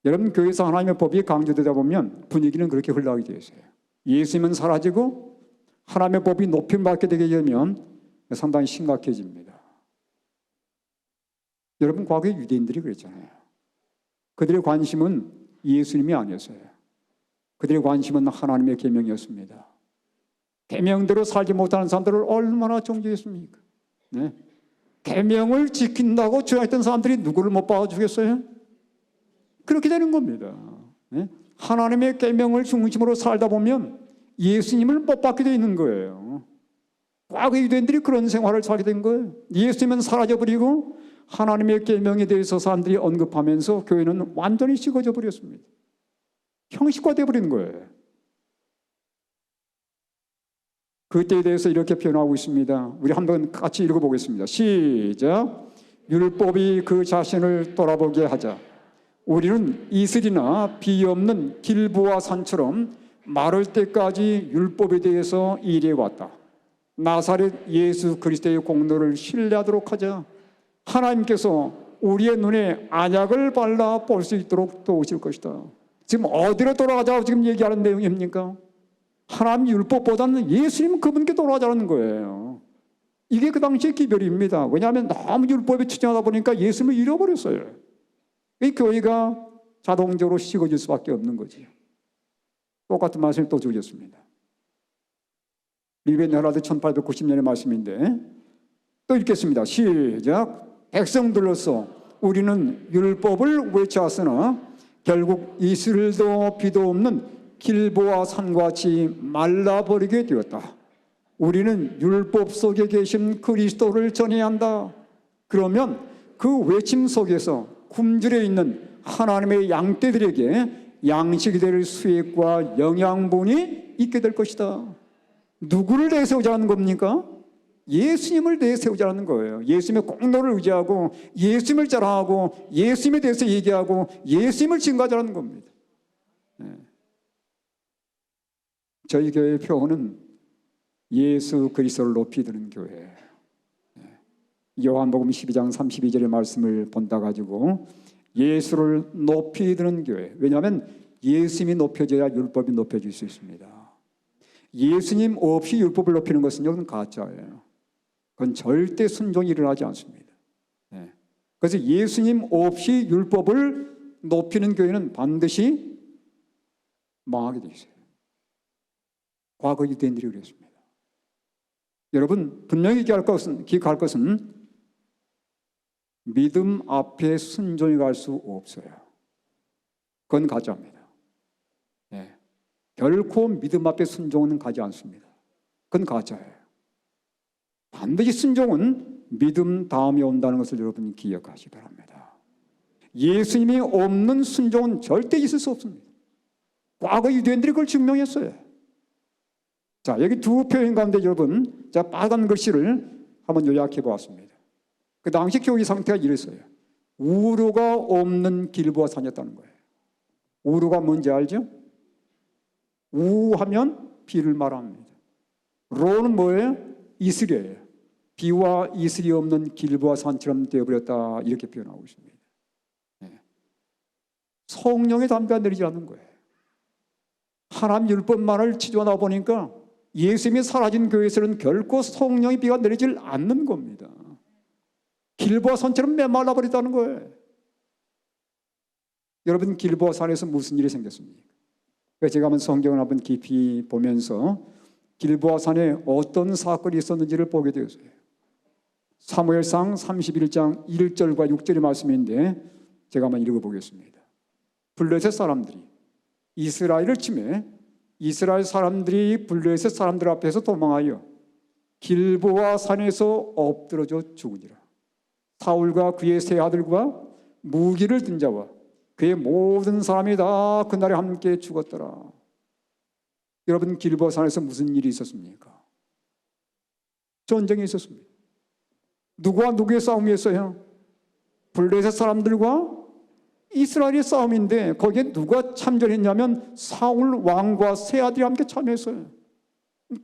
여러분, 교회에서 하나님의 법이 강조되다 보면 분위기는 그렇게 흘러가게 되어 있어요. 예수님은 사라지고 하나님의 법이 높임받게 되게 되면 상당히 심각해집니다. 여러분, 과거에 유대인들이 그랬잖아요. 그들의 관심은 예수님이 아니었어요. 그들의 관심은 하나님의 계명이었습니다. 계명대로 살지 못하는 사람들을 얼마나 정죄했습니까? 네. 계명을 지킨다고 주장했던 사람들이 누구를 못 박아주겠어요? 그렇게 되는 겁니다. 네? 하나님의 계명을 중심으로 살다 보면 예수님을 못 받게 되어 있는 거예요. 과거 유대인들이 그런 생활을 살게 된 거예요. 예수님은 사라져버리고 하나님의 계명에 대해서 사람들이 언급하면서 교회는 완전히 식어져 버렸습니다. 형식화되어 버린 거예요. 그때에 대해서 이렇게 표현하고 있습니다. 우리 한번 같이 읽어보겠습니다. 시작. 율법이 그 자신을 돌아보게 하자. 우리는 이슬이나 비 없는 길보아 산처럼 마를 때까지 율법에 대해서 일해왔다. 나사렛 예수 그리스도의 공로를 신뢰하도록 하자. 하나님께서 우리의 눈에 안약을 발라 볼 수 있도록 도우실 것이다. 지금 어디로 돌아가자고 지금 얘기하는 내용입니까? 하나님 율법보다는 예수님 그분께 돌아가자는 거예요. 이게 그 당시의 기별입니다. 왜냐하면 너무 율법에 추진하다 보니까 예수님을 잃어버렸어요. 이 교회가 자동적으로 식어질 수밖에 없는 거지요. 똑같은 말씀을 또 주셨습니다. 리벤 헤라드 1890년의 말씀인데 또 읽겠습니다. 시작. 백성들로서 우리는 율법을 외쳐왔으나 결국 이스라엘도 비도 없는 길보아 산과 같이 말라버리게 되었다. 우리는 율법 속에 계신 그리스도를 전해야 한다. 그러면 그 외침 속에서 굶주려 있는 하나님의 양떼들에게 양식이 될 수익과 영양분이 있게 될 것이다. 누구를 내세우자는 겁니까? 예수님을 내세우자는 거예요. 예수님의 공로를 의지하고 예수님을 자랑하고 예수님에 대해서 얘기하고 예수님을 증거하자는 겁니다. 네. 저희 교회의 표어는 예수 그리스도를 높이 드는 교회예요. 요한복음 12장 32절의 말씀을 본다 가지고 예수를 높이 드는 교회. 왜냐하면 예수님이 높여져야 율법이 높여질 수 있습니다. 예수님 없이 율법을 높이는 것은 이건 가짜예요. 그건 절대 순종이 일어나지 않습니다. 그래서 예수님 없이 율법을 높이는 교회는 반드시 망하게 되어 있어요. 과거 유대인들이 그랬습니다. 여러분, 분명히 기억할 것은 믿음 앞에 순종이 갈 수 없어요. 그건 가짜입니다. 결코 믿음 앞에 순종은 가지 않습니다. 그건 가짜예요. 반드시 순종은 믿음 다음에 온다는 것을 여러분이 기억하시기 바랍니다. 예수님이 없는 순종은 절대 있을 수 없습니다. 과거 유대인들이 그걸 증명했어요. 자, 여기 두 표현 가운데 여러분, 자, 빨간 글씨를 한번 요약해 보았습니다. 그 당시 교회 상태가 이랬어요. 우루가 없는 길보아 산이었다는 거예요. 우루가 뭔지 알죠? 우하면 비를 말합니다. 로는 뭐예요? 이슬이에요. 비와 이슬이 없는 길보아 산처럼 되어버렸다, 이렇게 표현하고 있습니다. 네. 성령의 담대가 내리지 않는 거예요. 하나님 율법만을 지켜나 보니까 예수님이 사라진 교회에서는 결코 성령의 비가 내리질 않는 겁니다. 길보아 산처럼 메말라 버렸다는 거예요. 여러분, 길보아 산에서 무슨 일이 생겼습니까? 제가 한번 성경을 한번 깊이 보면서 길보아 산에 어떤 사건이 있었는지를 보게 되었어요. 사무엘상 31장 1절과 6절의 말씀인데 제가 한번 읽어보겠습니다. 블레셋 사람들이 이스라엘을 침해 이스라엘 사람들이 블레셋 사람들 앞에서 도망하여 길보아 산에서 엎드러져 죽으니라. 사울과 그의 세 아들과 무기를 든 자와 그의 모든 사람이 다 그날에 함께 죽었더라. 여러분, 길보아 산에서 무슨 일이 있었습니까? 전쟁이 있었습니다. 누구와 누구의 싸움이었어요? 블레셋 사람들과 이스라엘의 싸움인데 거기에 누가 참전했냐면 사울 왕과 세 아들이 함께 참여했어요.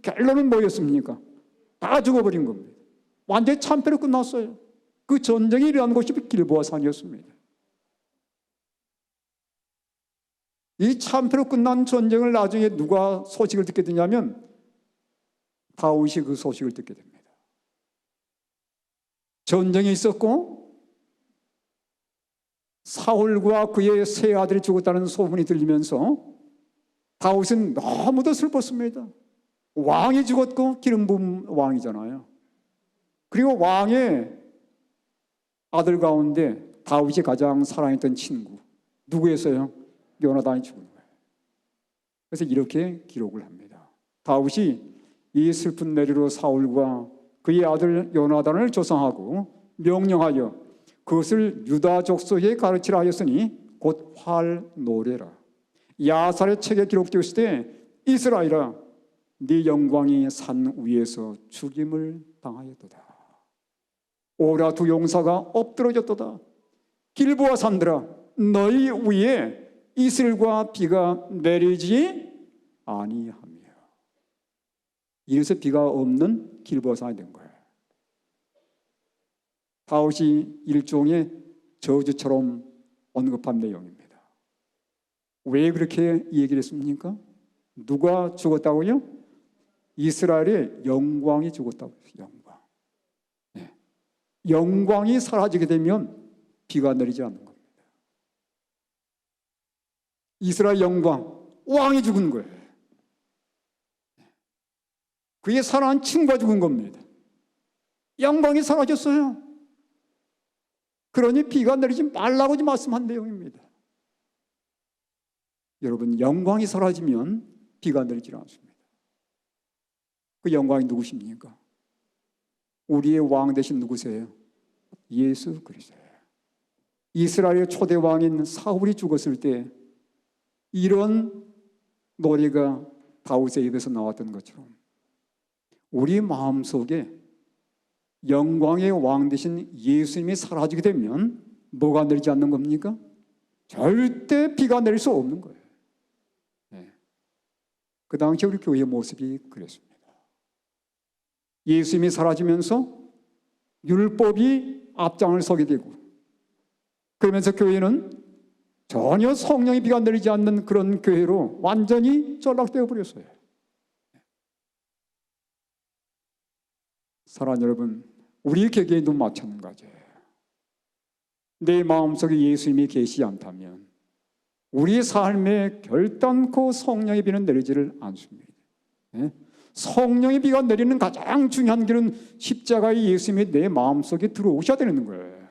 결론은 뭐였습니까? 다 죽어버린 겁니다. 완전히 참패로 끝났어요. 그 전쟁이 일어난 곳이 길보아 산이었습니다. 이 참패로 끝난 전쟁을 나중에 누가 소식을 듣게 되냐면 다윗이 그 소식을 듣게 됩니다. 전쟁이 있었고 사울과 그의 세 아들이 죽었다는 소문이 들리면서 다윗은 너무도 슬펐습니다. 왕이 죽었고 기름 부은 왕이잖아요. 그리고 왕의 아들 가운데 다윗이 가장 사랑했던 친구 누구였어요? 요나단이 죽은 거예요. 그래서 이렇게 기록을 합니다. 다윗이 이 슬픈 내리로 사울과 그의 아들 요나단을 조상하고 명령하여 그것을 유다 족속에 가르치라 하였으니 곧 활노래라. 야살의 책에 기록되었을 때 이스라엘아 네 영광이 산 위에서 죽임을 당하였도다. 오라 두 용사가 엎드러졌도다. 길보아 산들아 너희 위에 이슬과 비가 내리지 아니하며. 이래서 비가 없는 길보아 산이 된 거예요. 다윗이 일종의 저주처럼 언급한 내용입니다. 왜 그렇게 얘기를 했습니까? 누가 죽었다고요? 이스라엘의 영광이 죽었다고 했어요. 영광. 네. 영광이 사라지게 되면 비가 내리지 않는 겁니다. 이스라엘 영광, 왕이 죽은 거예요. 그의 사랑한 친구가 죽은 겁니다. 영광이 사라졌어요. 그러니 비가 내리지 말라고 말씀한 내용입니다. 여러분, 영광이 사라지면 비가 내리지 않습니다. 그 영광이 누구십니까? 우리의 왕 대신 누구세요? 예수 그리스도예요. 이스라엘의 초대 왕인 사울이 죽었을 때 이런 노래가 다윗의 입에서 나왔던 것처럼 우리 마음속에 영광의 왕 대신 예수님이 사라지게 되면 뭐가 내리지 않는 겁니까? 절대 비가 내릴 수 없는 거예요. 네. 그 당시 우리 교회의 모습이 그랬습니다. 예수님이 사라지면서 율법이 앞장을 서게 되고 그러면서 교회는 전혀 성령의 비가 내리지 않는 그런 교회로 완전히 전락되어 버렸어요. 사랑하는 여러분, 우리 개개인도 마찬가지예요. 내 마음속에 예수님이 계시지 않다면 우리 삶에 결단코 성령의 비는 내리지를 않습니다. 네? 성령의 비가 내리는 가장 중요한 길은 십자가의 예수님이 내 마음속에 들어오셔야 되는 거예요.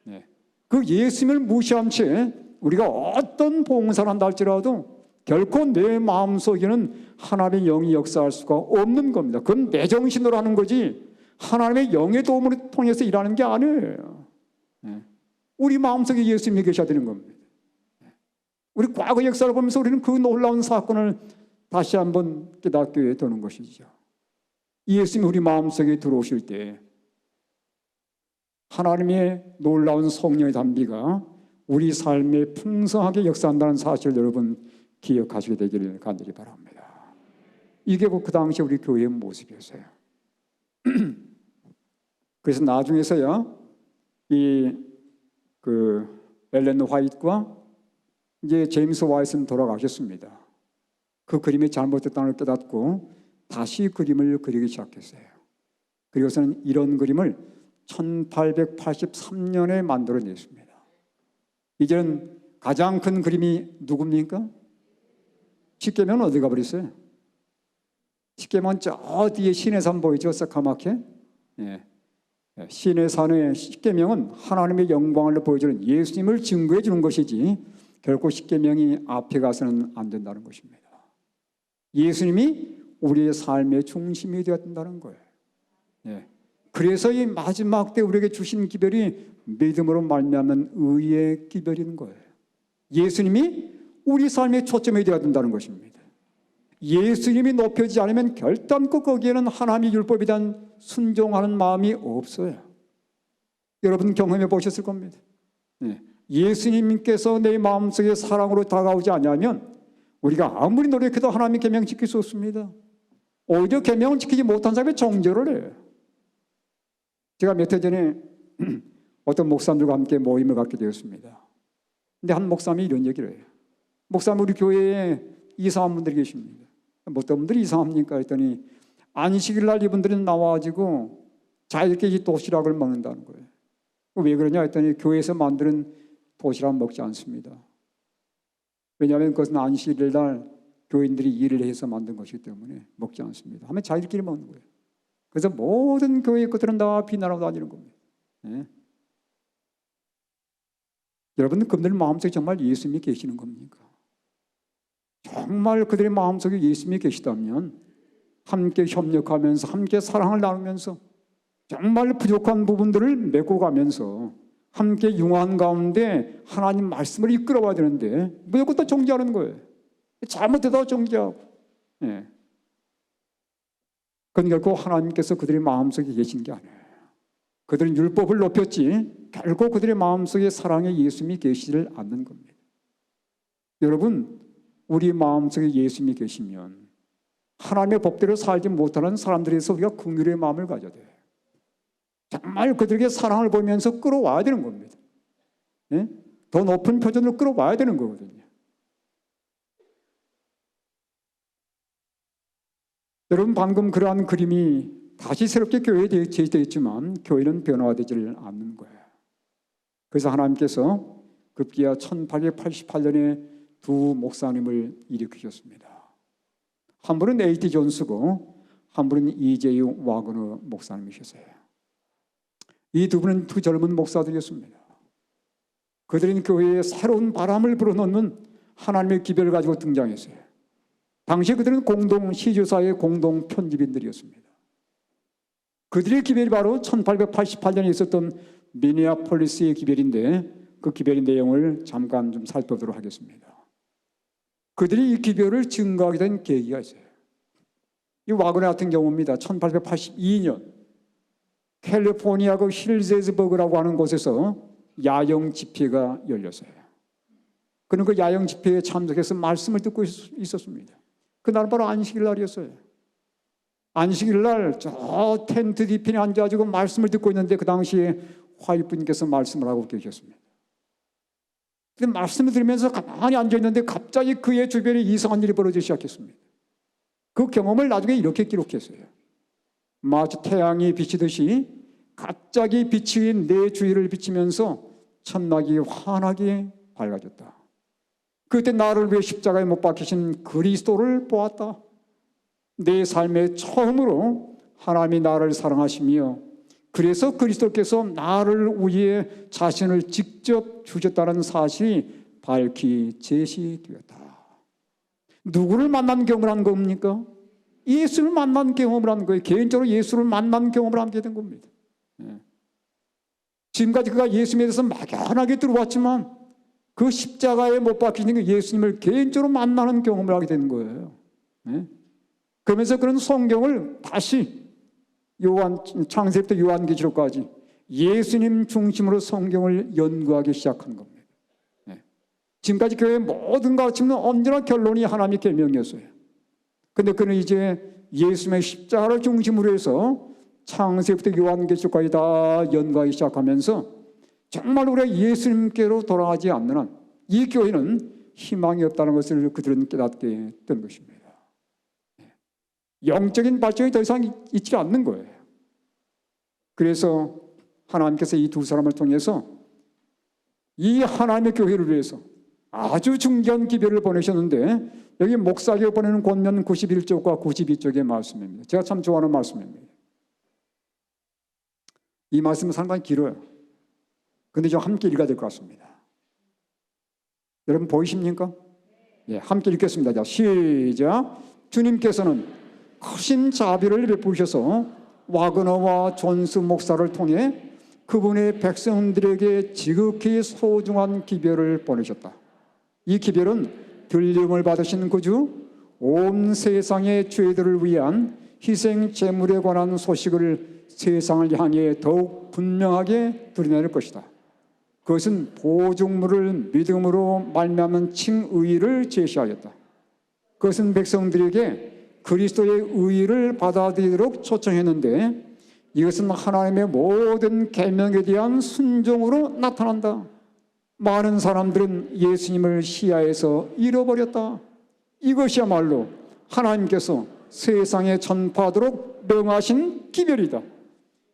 네. 그 예수님을 무시한 채 우리가 어떤 봉사를 한다 할지라도 결코 내 마음속에는 하나님의 영이 역사할 수가 없는 겁니다. 그건 내 정신으로 하는 거지 하나님의 영의 도움을 통해서 일하는 게 아니에요. 우리 마음속에 예수님이 계셔야 되는 겁니다. 우리 과거 역사를 보면서 우리는 그 놀라운 사건을 다시 한번 깨닫게 되는 것이죠. 예수님이 우리 마음속에 들어오실 때 하나님의 놀라운 성령의 담비가 우리 삶에 풍성하게 역사한다는 사실을 여러분 기억하시게 되기를 간절히 바랍니다. 이게 그 당시 우리 교회의 모습이었어요. 그래서 나중에서야 엘렌 화이트와 이제 제임스 와이스는 돌아가셨습니다. 그 그림이 잘못됐다는 걸 깨닫고 다시 그림을 그리기 시작했어요. 그리고서는 이런 그림을 1883년에 만들어냈습니다. 이제는 가장 큰 그림이 누굽니까? 십계명은 어디 가버렸어요? 십계명은 저 뒤에 시내산 보이죠? 새카맣게. 예. 시내산의 십계명은 하나님의 영광을 보여주는 예수님을 증거해 주는 것이지 결코 십계명이 앞에 가서는 안 된다는 것입니다. 예수님이 우리의 삶의 중심이 되어야 된다는 거예요. 예. 그래서 이 마지막 때 우리에게 주신 기별이 믿음으로 말미암는 의의 기별인 거예요. 예수님이 우리 삶의 초점이 되어야 된다는 것입니다. 예수님이 높여지지 않으면 결단코 거기에는 하나님의 율법에 대한 순종하는 마음이 없어요. 여러분 경험해 보셨을 겁니다. 예. 예수님께서 내 마음속에 사랑으로 다가오지 않으면 우리가 아무리 노력해도 하나님의 계명 지킬 수 없습니다. 오히려 계명을 지키지 못한 사람이 정죄를 해요. 제가 몇 해 전에 어떤 목사님들과 함께 모임을 갖게 되었습니다. 근데 한 목사님이 이런 얘기를 해요. 목사님, 우리 교회에 이상한 분들이 계십니다. 어떤 분들이 이상합니까? 했더니 안식일 날 이분들은 나와가지고 자유롭게 이 도시락을 먹는다는 거예요. 왜 그러냐 했더니 교회에서 만드는 도시락 먹지 않습니다. 왜냐하면 그것은 안식일 날 교인들이 일을 해서 만든 것이기 때문에 먹지 않습니다. 하면 자기들끼리 먹는 거예요. 그래서 모든 교회의 것들은 다 비난하고 다니는 겁니다. 네. 여러분, 그분들 마음속에 정말 예수님이 계시는 겁니까? 정말 그들의 마음속에 예수님이 계시다면 함께 협력하면서 함께 사랑을 나누면서 정말 부족한 부분들을 메고 가면서 함께 융화한 가운데 하나님 말씀을 이끌어와야 되는데 무조건 다 정죄하는 거예요. 잘못되다 정죄하고. 예. 그건 결코 하나님께서 그들의 마음속에 계신 게 아니에요. 그들은 율법을 높였지 결코 그들의 마음속에 사랑의 예수님이 계시지를 않는 겁니다. 여러분, 우리 마음속에 예수님이 계시면 하나님의 법대로 살지 못하는 사람들에서 우리가 긍휼의 마음을 가져야 돼요. 정말 그들에게 사랑을 보이면서 끌어와야 되는 겁니다. 네? 더 높은 표준으로 끌어와야 되는 거거든요. 여러분, 방금 그러한 그림이 다시 새롭게 교회에 제시되어 있지만 교회는 변화되지를 않는 거예요. 그래서 하나님께서 급기야 1888년에 두 목사님을 일으키셨습니다. 한 분은 A.T. 존스고 한 분은 이제유 와그너 목사님이셨어요. 이 두 분은 두 젊은 목사들이었습니다. 그들은 교회에 새로운 바람을 불어넣는 하나님의 기별을 가지고 등장했어요. 당시 그들은 공동 시주사의 공동 편집인들이었습니다. 그들의 기별이 바로 1888년에 있었던 미네아폴리스의 기별인데 그 기별의 내용을 잠깐 좀 살펴보도록 하겠습니다. 그들이 이 기별을 증거하게 된 계기가 있어요. 이 와그너 같은 경우입니다. 1882년 캘리포니아 그 힐제스버그라고 하는 곳에서 야영 집회가 열렸어요. 그는 그 야영 집회에 참석해서 말씀을 듣고 있었습니다. 그날은 바로 안식일 날이었어요. 안식일 날 저 텐트 뒤편에 앉아가지고 말씀을 듣고 있는데 그 당시에 화이트분께서 말씀을 하고 계셨습니다. 근데 말씀을 들으면서 가만히 앉아있는데 갑자기 그의 주변에 이상한 일이 벌어지기 시작했습니다. 그 경험을 나중에 이렇게 기록했어요. 마치 태양이 비치듯이 갑자기 빛이 내 주위를 비치면서 천막이 환하게 밝아졌다. 그때 나를 위해 십자가에 못 박히신 그리스도를 보았다. 내 삶에 처음으로 하나님이 나를 사랑하시며 그래서 그리스도께서 나를 위해 자신을 직접 주셨다는 사실이 밝히 제시되었다. 누구를 만난 경험을 한 겁니까? 예수를 만난 경험을 한 거예요. 개인적으로 예수를 만난 경험을 하게 된 겁니다. 지금까지 그가 예수님에 대해서 막연하게 들어왔지만 그 십자가에 못 박히는 게 예수님을 개인적으로 만나는 경험을 하게 되는 거예요. 네? 그러면서 그런 성경을 다시 창세부터 요한계시록까지 예수님 중심으로 성경을 연구하기 시작한 겁니다. 네. 지금까지 교회의 모든 가르침은 언제나 결론이 하나님의 계명이었어요. 그런데 그는 이제 예수님의 십자가를 중심으로 해서 창세부터 요한계시록까지 다 연구하기 시작하면서 정말 우리가 예수님께로 돌아가지 않는 한 이 교회는 희망이 없다는 것을 그들은 깨닫게 된 것입니다. 영적인 발전이 더 이상 있지 않는 거예요. 그래서 하나님께서 이 두 사람을 통해서 이 하나님의 교회를 위해서 아주 중요한 기별을 보내셨는데, 여기 목사에게 보내는 권면 91쪽과 92쪽의 말씀입니다. 제가 참 좋아하는 말씀입니다. 이 말씀은 상당히 길어요. 근데 좀 함께 읽어야 될 것 같습니다. 여러분 보이십니까? 예, 함께 읽겠습니다. 자, 시작. 주님께서는 크신 자비를 베푸셔서 와그너와 존스 목사를 통해 그분의 백성들에게 지극히 소중한 기별을 보내셨다. 이 기별은 들림을 받으신 구주, 온 세상의 죄들을 위한 희생 제물에 관한 소식을 세상을 향해 더욱 분명하게 드러낼 것이다. 그것은 보증물을 믿음으로 말미암은 칭의를 제시하였다. 그것은 백성들에게 그리스도의 의의를 받아들이도록 초청했는데, 이것은 하나님의 모든 계명에 대한 순종으로 나타난다. 많은 사람들은 예수님을 시야에서 잃어버렸다. 이것이야말로 하나님께서 세상에 전파하도록 명하신 기별이다.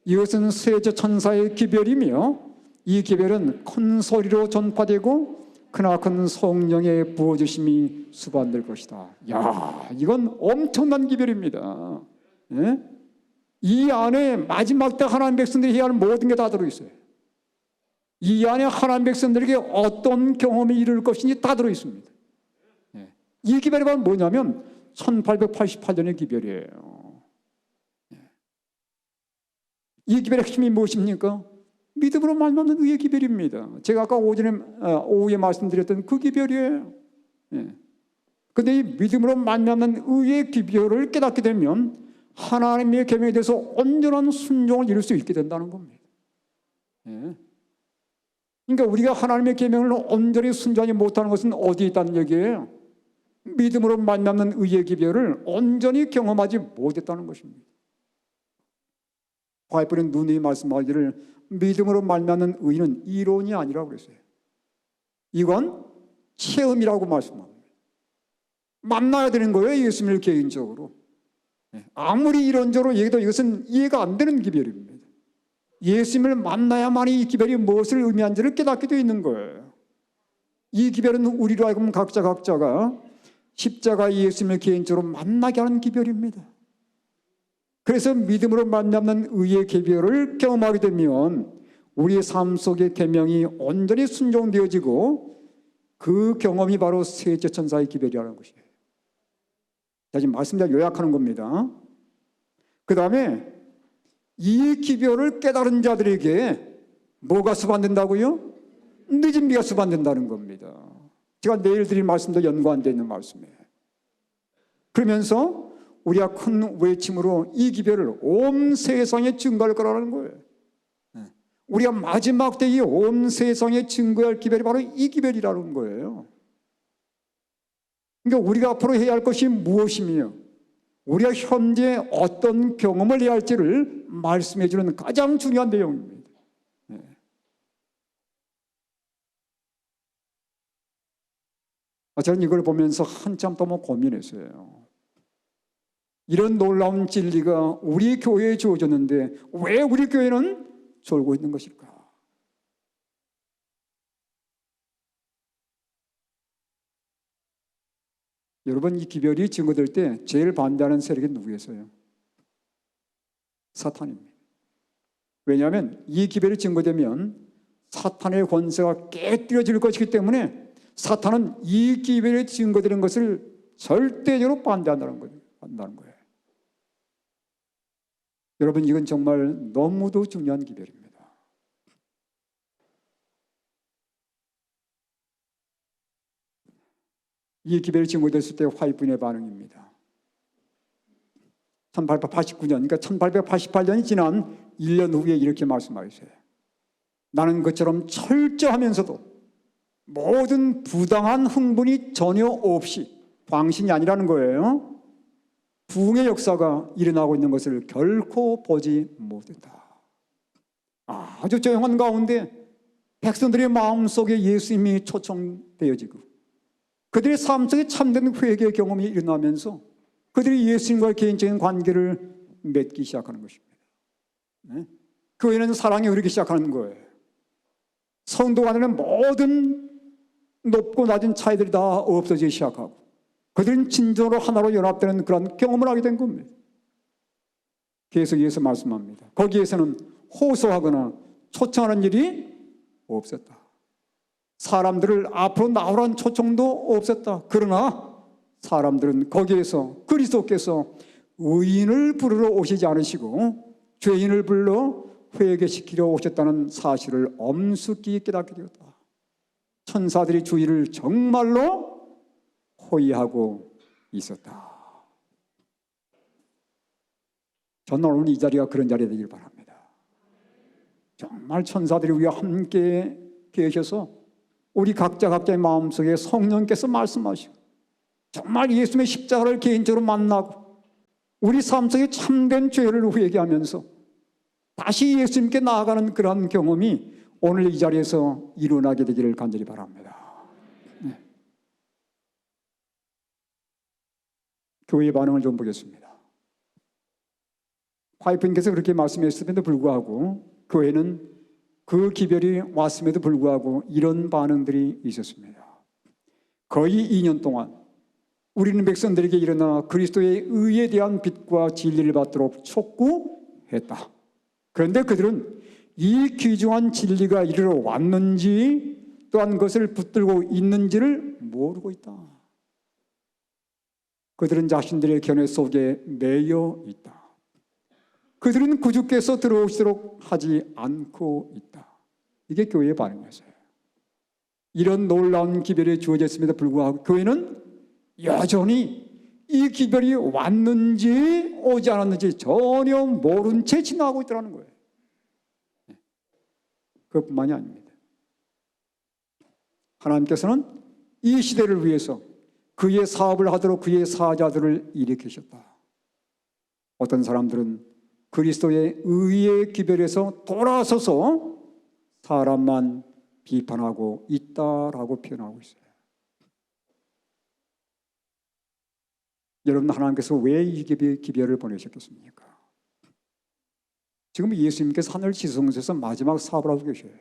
이것은 세제 천사의 기별이며, 이 기별은 큰 소리로 전파되고 크나큰 성령의 부어주심이 수반될 것이다. 야, 이건 엄청난 기별입니다. 예? 이 안에 마지막 때 하나님 백성들이 해야 할 모든 게 다 들어있어요. 이 안에 하나님 백성들에게 어떤 경험이 이룰 것인지 다 들어있습니다. 예. 이 기별이 바로 뭐냐면 1888년의 기별이에요. 예. 이 기별의 핵심이 무엇입니까? 믿음으로 말미암는 의의 기별입니다. 제가 아까 오후에 말씀드렸던 그 기별이에요. 그런데 이 믿음으로 말미암는 의의 기별을 깨닫게 되면 하나님의 계명에 대해서 온전한 순종을 이룰 수 있게 된다는 겁니다. 그러니까 우리가 하나님의 계명을 온전히 순종하지 못하는 것은 어디에 있다는 얘기예요? 믿음으로 말미암는 의의 기별을 온전히 경험하지 못했다는 것입니다. 바이블은 누누이 말씀하기를 믿음으로 말미암는 의는 이론이 아니라고 그랬어요. 이건 체험이라고 말씀합니다. 만나야 되는 거예요, 예수님을 개인적으로. 아무리 이론적으로 얘기해도 이것은 이해가 안 되는 기별입니다. 예수님을 만나야만이 이 기별이 무엇을 의미하는지를 깨닫게 되어 있는 거예요. 이 기별은 우리로 하여금 각자가 십자가 예수님을 개인적으로 만나게 하는 기별입니다. 그래서 믿음으로 만남는 의의 계별을 경험하게 되면 우리의 삶 속의 계명이 온전히 순종되어지고, 그 경험이 바로 세제천사의 기별이라는 것이에요. 자, 지금 말씀드려 요약하는 겁니다. 그 다음에 이 기별을 깨달은 자들에게 뭐가 수반된다고요? 늦은 비가 수반된다는 겁니다. 제가 내일 드릴 말씀도 연관되어 있는 말씀이에요. 그러면서 우리가 큰 외침으로 이 기별을 온 세상에 증거할 거라는 거예요. 우리가 마지막 때 이 온 세상에 증거할 기별이 바로 이 기별이라는 거예요. 그러니까 우리가 앞으로 해야 할 것이 무엇이며 우리가 현재 어떤 경험을 해야 할지를 말씀해 주는 가장 중요한 내용입니다. 저는 이걸 보면서 한참 동안 고민했어요. 이런 놀라운 진리가 우리 교회에 주어졌는데 왜 우리 교회는 졸고 있는 것일까? 여러분, 이 기별이 증거될 때 제일 반대하는 세력이 누구겠어요? 사탄입니다. 왜냐하면 이 기별이 증거되면 사탄의 권세가 깨뜨려질 것이기 때문에 사탄은 이 기별이 증거되는 것을 절대적으로 반대한다는 거예요. 여러분, 이건 정말 너무도 중요한 기별입니다. 이 기별이 증거됐을 때 화이트의 반응입니다. 1889년, 그러니까 1888년이 지난 1년 후에 이렇게 말씀하셨어요. 나는 그처럼 철저하면서도 모든 부당한 흥분이 전혀 없이, 광신이 아니라는 거예요, 부흥의 역사가 일어나고 있는 것을 결코 보지 못했다. 아주 조용한 가운데 백성들의 마음속에 예수님이 초청되어지고 그들의 삶 속에 참된 회개의 경험이 일어나면서 그들이 예수님과의 개인적인 관계를 맺기 시작하는 것입니다. 교회는 사랑이 흐르기 시작하는 거예요. 성도 간에는 모든 높고 낮은 차이들이 다 없어지기 시작하고 그들은 진정으로 하나로 연합되는 그런 경험을 하게 된 겁니다. 계속 예수 말씀합니다. 거기에서는 호소하거나 초청하는 일이 없었다. 사람들을 앞으로 나오라는 초청도 없었다. 그러나 사람들은 거기에서 그리스도께서 의인을 부르러 오시지 않으시고 죄인을 불러 회개시키려 오셨다는 사실을 엄숙히 깨닫게 되었다. 천사들이 주의를 정말로 호위하고 있었다. 저는 오늘 이 자리가 그런 자리가 되길 바랍니다. 정말 천사들이 우리와 함께 계셔서 우리 각자의 마음속에 성령께서 말씀하시고 정말 예수님의 십자가를 개인적으로 만나고 우리 삶 속에 참된 죄를 회개하면서 다시 예수님께 나아가는 그러한 경험이 오늘 이 자리에서 일어나게 되기를 간절히 바랍니다. 네. 교회의 반응을 좀 보겠습니다. 화이프님께서 그렇게 말씀하셨음에도 불구하고 교회는 그 기별이 왔음에도 불구하고 이런 반응들이 있었습니다. 거의 2년 동안 우리는 백성들에게 일어나 그리스도의 의에 대한 빛과 진리를 받도록 촉구했다. 그런데 그들은 이 귀중한 진리가 이르러 왔는지 또한 그것을 붙들고 있는지를 모르고 있다. 그들은 자신들의 견해 속에 매여 있다. 그들은 구주께서 들어오시도록 하지 않고 있다. 이게 교회의 반응이었어요. 이런 놀라운 기별이 주어졌음에도 불구하고 교회는 여전히 이 기별이 왔는지 오지 않았는지 전혀 모른 채 지나가고 있다는 거예요. 그것뿐만이 아닙니다. 하나님께서는 이 시대를 위해서 그의 사업을 하도록 그의 사자들을 일으키셨다. 어떤 사람들은 그리스도의 의의 기별에서 돌아서서 사람만 비판하고 있다라고 표현하고 있어요. 여러분, 하나님께서 왜 이 기별을 보내셨겠습니까? 지금 예수님께서 하늘 지성소에서 마지막 사업을 하고 계셔요.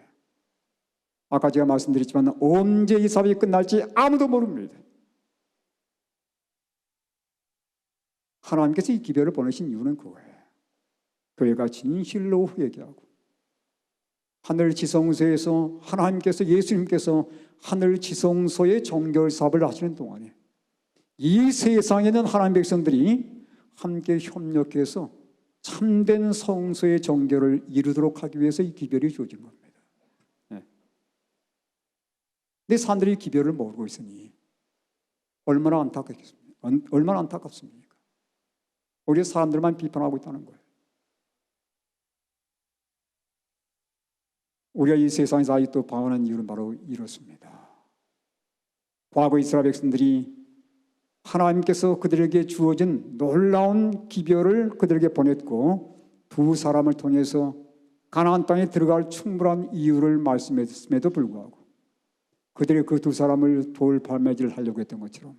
아까 제가 말씀드렸지만 언제 이 사업이 끝날지 아무도 모릅니다. 하나님께서 이 기별을 보내신 이유는 그거예요. 교회가 진실로 회개하고 하늘 지성소에서 하나님께서 예수님께서 하늘 지성소의 정결 사업을 하시는 동안에 이 세상에 있는 하나님 백성들이 함께 협력해서 참된 성소의 정결을 이루도록 하기 위해서 이 기별이 주어진 겁니다. 네. 근데 사람들이 이 기별을 모르고 있으니 얼마나 안타깝습니까? 우리 사람들만 비판하고 있다는 거예요. 우리가 이 세상에서 아직도 방황하는 이유는 바로 이렇습니다. 과거 이스라엘 백성들이 하나님께서 그들에게 주어진 놀라운 기별을 그들에게 보냈고 두 사람을 통해서 가나안 땅에 들어갈 충분한 이유를 말씀했음에도 불구하고 그들이 그 두 사람을 돌팔매질 하려고 했던 것처럼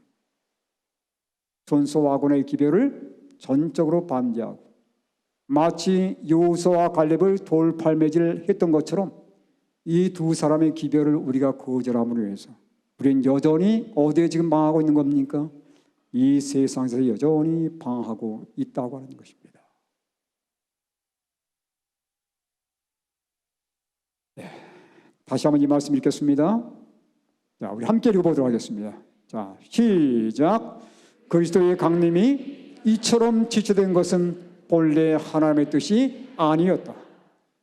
존소와 아곤의 기별을 전적으로 반대하고 마치 여호수아와 갈렙을 돌팔매질 했던 것처럼 이 두 사람의 기별을 우리가 거절함으로 해서 우리는 여전히 어디에 지금 방황하고 있는 겁니까? 이 세상에서 여전히 방황하고 있다고 하는 것입니다. 네, 다시 한번 이 말씀 읽겠습니다. 자, 우리 함께 읽어보도록 하겠습니다. 자, 시작. 그리스도의 강림이 이처럼 지체된 것은 본래 하나님의 뜻이 아니었다.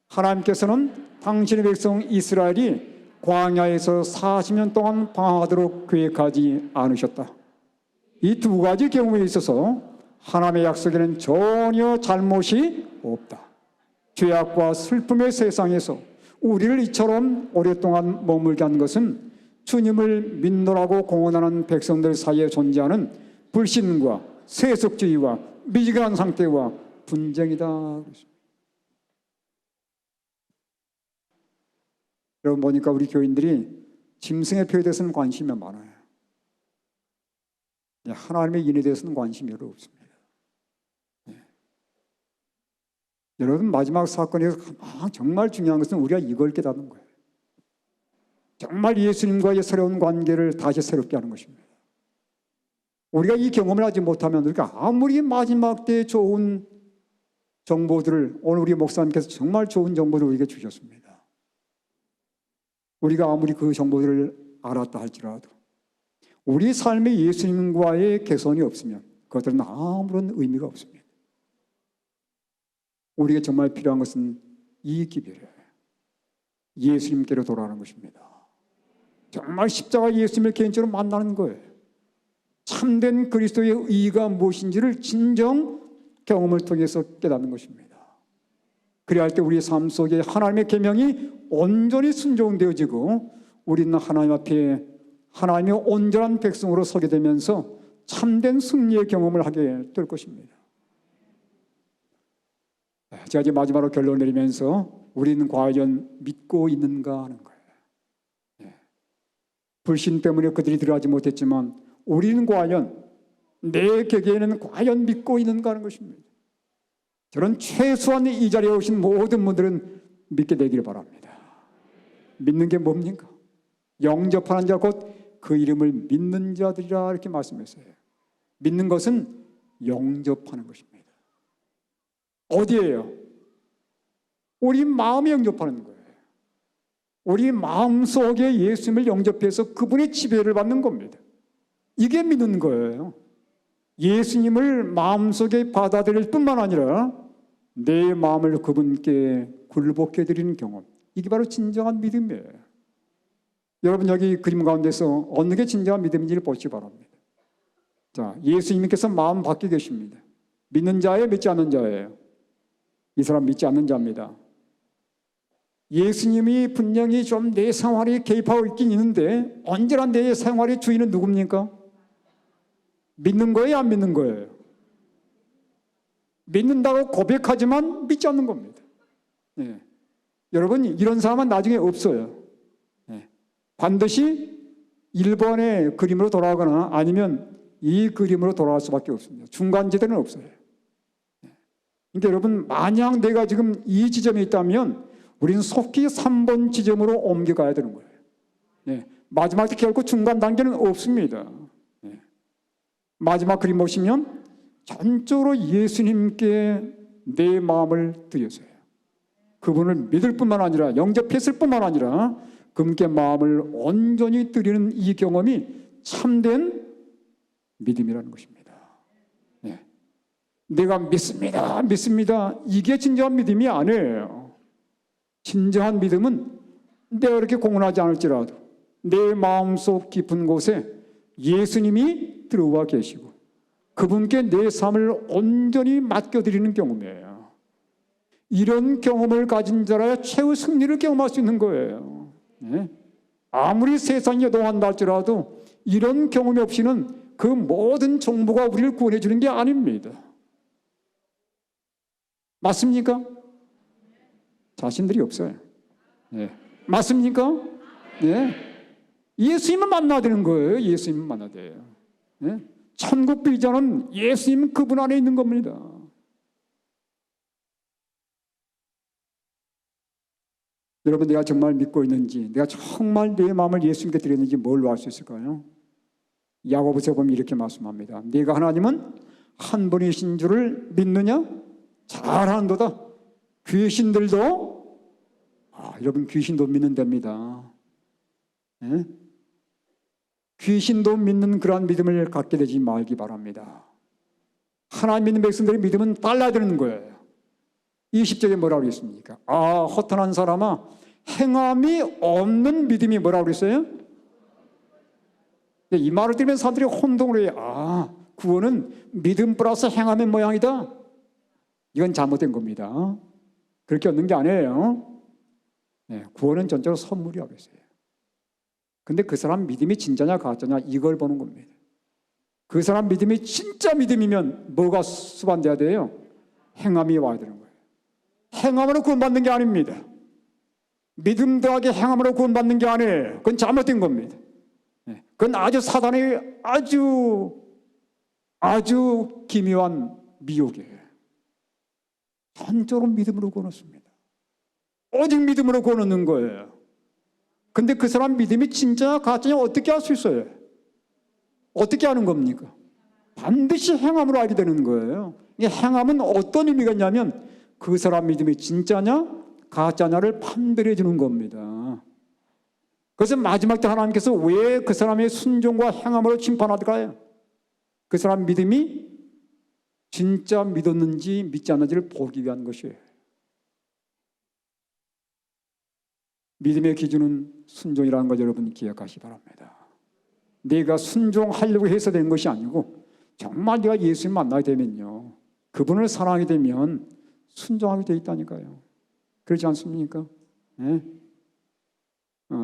하나님께서는 당신의 백성 이스라엘이 광야에서 40년 동안 방황하도록 계획하지 않으셨다. 이 두 가지 경우에 있어서 하나님의 약속에는 전혀 잘못이 없다. 죄악과 슬픔의 세상에서 우리를 이처럼 오랫동안 머물게 한 것은 주님을 믿노라고 공언하는 백성들 사이에 존재하는 불신과 세속주의와 미지근한 상태와 분쟁이다. 여러분 보니까 우리 교인들이 짐승의 표에 대해서는 관심이 많아요. 하나님의 인에 대해서는 관심이 별로 없습니다. 여러분 마지막 사건에서 정말 중요한 것은 우리가 이걸 깨닫는 거예요. 정말 예수님과의 새로운 관계를 다시 새롭게 하는 것입니다. 우리가 이 경험을 하지 못하면 우리가 아무리 마지막 때에 좋은 정보들을 오늘 우리 목사님께서 정말 좋은 정보를 우리에게 주셨습니다. 우리가 아무리 그 정보들을 알았다 할지라도 우리 삶에 예수님과의 개선이 없으면 그것들은 아무런 의미가 없습니다. 우리에게 정말 필요한 것은 이 기별이에요. 예수님께로 돌아가는 것입니다. 정말 십자가 예수님을 개인적으로 만나는 거예요. 참된 그리스도의 의의가 무엇인지를 진정 경험을 통해서 깨닫는 것입니다. 그래야 할 때 우리의 삶 속에 하나님의 계명이 온전히 순종되어지고 우리는 하나님 앞에 하나님의 온전한 백성으로 서게 되면서 참된 승리의 경험을 하게 될 것입니다. 제가 이제 마지막으로 결론을 내리면서 우리는 과연 믿고 있는가 하는 거예요. 불신 때문에 그들이 들어가지 못했지만 우리는 과연 내 격에는 과연 믿고 있는가 하는 것입니다. 저는 최소한 이 자리에 오신 모든 분들은 믿게 되기를 바랍니다. 믿는 게 뭡니까? 영접하는 자 곧 그 이름을 믿는 자들이라 이렇게 말씀했어요. 믿는 것은 영접하는 것입니다. 어디예요? 우리 마음에 영접하는 거예요. 우리 마음속에 예수님을 영접해서 그분의 지배를 받는 겁니다. 이게 믿는 거예요. 예수님을 마음속에 받아들일 뿐만 아니라 내 마음을 그분께 굴복해 드리는 경험, 이게 바로 진정한 믿음이에요. 여러분 여기 그림 가운데서 어느 게 진정한 믿음인지를 보시기 바랍니다. 자, 예수님께서 마음 밖에 계십니다. 믿는 자예요, 믿지 않는 자예요? 이 사람 믿지 않는 자입니다. 예수님이 분명히 좀 내 생활에 개입하고 있긴 있는데 언제나 내 생활의 주인은 누굽니까? 믿는 거예요, 안 믿는 거예요? 믿는다고 고백하지만 믿지 않는 겁니다. 여러분 이런 사람은 나중에 없어요. 반드시 1번의 그림으로 돌아가거나 아니면 이 그림으로 돌아갈 수밖에 없습니다. 중간지대는 없어요. 그러니까 여러분 만약 내가 지금 이 지점에 있다면 우리는 속히 3번 지점으로 옮겨가야 되는 거예요. 마지막 때 결코 중간 단계는 없습니다. 마지막 그림 보시면 전적으로 예수님께 내 마음을 드렸어요. 그분을 믿을 뿐만 아니라 영접했을 뿐만 아니라 그분께 마음을 온전히 드리는 이 경험이 참된 믿음이라는 것입니다. 내가 믿습니다, 믿습니다. 이게 진정한 믿음이 아니에요. 진정한 믿음은 내가 이렇게 공언하지 않을지라도 내 마음속 깊은 곳에 예수님이 들어와 계시고 그분께 내 삶을 온전히 맡겨드리는 경험이에요. 이런 경험을 가진 자라야 최후 승리를 경험할 수 있는 거예요. 아무리 세상이 요동한다 할지라도 이런 경험이 없이는 그 모든 정보가 우리를 구원해 주는 게 아닙니다. 맞습니까? 자신들이 없어요. 맞습니까? 예수님을 만나야 되는 거예요. 예수님을 만나야 돼요. 천국 비전은 예수님 그분 안에 있는 겁니다. 여러분 내가 정말 믿고 있는지, 내가 정말 내 마음을 예수님께 드렸는지 뭘로 알 수 있을까요? 야고보서 보면 이렇게 말씀합니다. 네가 하나님은 한 분이신 줄을 믿느냐? 잘하는도다. 귀신들도 여러분 귀신도 믿는답니다. 귀신도 믿는 그러한 믿음을 갖게 되지 말기 바랍니다. 하나님 믿는 백성들의 믿음은 달라야 되는 거예요. 20절에 뭐라고 했습니까? 허탄한 사람아, 행함이 없는 믿음이 뭐라고 그랬어요? 이 말을 들으면 사람들이 혼동을 해요. 아, 구원은 믿음 플러스 행함의 모양이다. 이건 잘못된 겁니다. 그렇게 얻는 게 아니에요. 네, 구원은 전적으로 선물이라고 그랬어요. 근데 그 사람 믿음이 진짜냐 가짜냐 이걸 보는 겁니다. 그 사람 믿음이 진짜 믿음이면 뭐가 수반돼야 돼요? 행함이 와야 되는 거예요. 행함으로 구원받는 게 아닙니다. 믿음 더하기 행함으로 구원받는 게 아니에요. 그건 잘못된 겁니다. 그건 아주 사단의 아주 기묘한 미혹이에요. 전적으로 믿음으로 구원 얻습니다. 오직 믿음으로 구원 얻는 거예요. 근데 그 사람 믿음이 진짜냐 가짜냐 어떻게 알 수 있어요? 어떻게 아는 겁니까? 반드시 행함으로 알게 되는 거예요. 이 행함은 어떤 의미가 있냐면 그 사람 믿음이 진짜냐 가짜냐를 판별해 주는 겁니다. 그래서 마지막 때 하나님께서 왜 그 사람의 순종과 행함으로 심판하더라요? 그 사람 믿음이 진짜 믿었는지 믿지 않는지를 보기 위한 것이에요. 믿음의 기준은 순종이라는 것 여러분 기억하시기 바랍니다. 내가 순종하려고 해서 된 것이 아니고 정말 내가 예수님 만나게 되면요, 그분을 사랑하게 되면 순종하게 돼 있다니까요. 그렇지 않습니까? 네?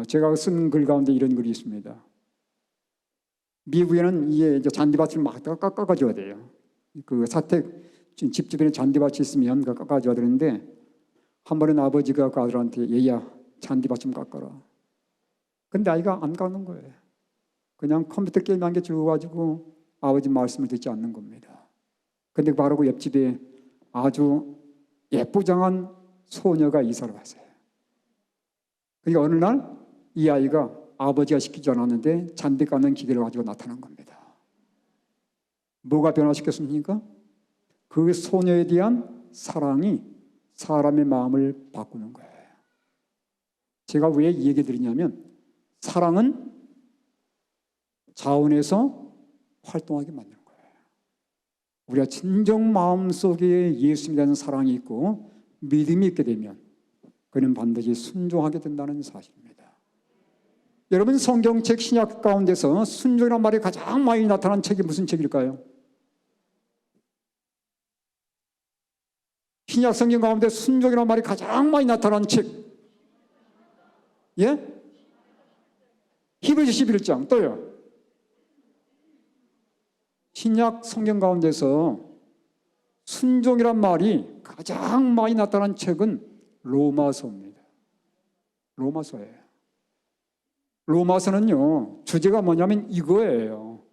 제가 쓴 글 가운데 이런 글이 있습니다. 미국에는 이제 잔디밭을 막 깎아줘야 돼요. 그 사택 집 주변에 잔디밭이 있으면 깎아줘야 되는데 한 번은 아버지가 그 아들한테 얘야 잔디밭 좀 깎아라. 근데 아이가 안 깎는 거예요. 그냥 컴퓨터 게임 한 개 주워가지고 아버지 말씀을 듣지 않는 겁니다. 근데 바로 그 옆집에 아주 예쁘장한 소녀가 이사를 왔어요. 그러니까 어느 날 이 아이가 아버지가 시키지 않았는데 잔디 깎는 기계를 가지고 나타난 겁니다. 뭐가 변화시켰습니까? 그 소녀에 대한 사랑이 사람의 마음을 바꾸는 거예요. 제가 왜 이 얘기 드리냐면 사랑은 자원에서 활동하게 만드는 거예요. 우리가 진정 마음속에 예수님에 대한 사랑이 있고 믿음이 있게 되면 그는 반드시 순종하게 된다는 사실입니다. 여러분 성경책 신약 가운데서 순종이라는 말이 가장 많이 나타난 책이 무슨 책일까요? 신약 성경 가운데 순종이라는 말이 가장 많이 나타난 책. 예? 히브리서 11장 또요. 신약 성경 가운데서 순종이란 말이 가장 많이 나타난 책은 로마서입니다. 로마서예요. 로마서는요, 주제가 뭐냐면 이거예요.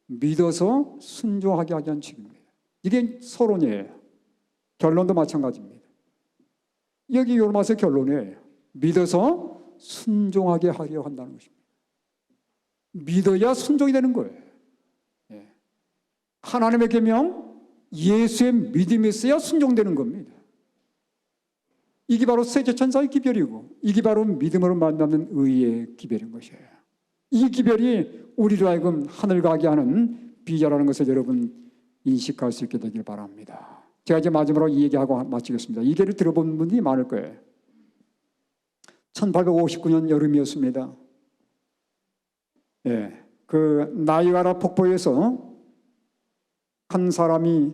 믿어서 순종하게 하자는 책입니다. 이게 서론이에요. 결론도 마찬가지입니다. 여기 로마서 결론이에요. 믿어서 순종하게 하려 한다는 것입니다. 믿어야 순종이 되는 거예요. 하나님의 계명, 예수의 믿음이 있어야 순종되는 겁니다. 이게 바로 세제천사의 기별이고 이게 바로 믿음으로 만나는 의의 기별인 것이에요. 이 기별이 우리로 하여금 하늘 가게 하는 비자라는 것을 여러분 인식할 수 있게 되길 바랍니다. 제가 이제 마지막으로 이 얘기하고 마치겠습니다. 이 얘기를 들어본 분이 많을 거예요. 1859년 여름이었습니다. 그 나이아가라 폭포에서 한 사람이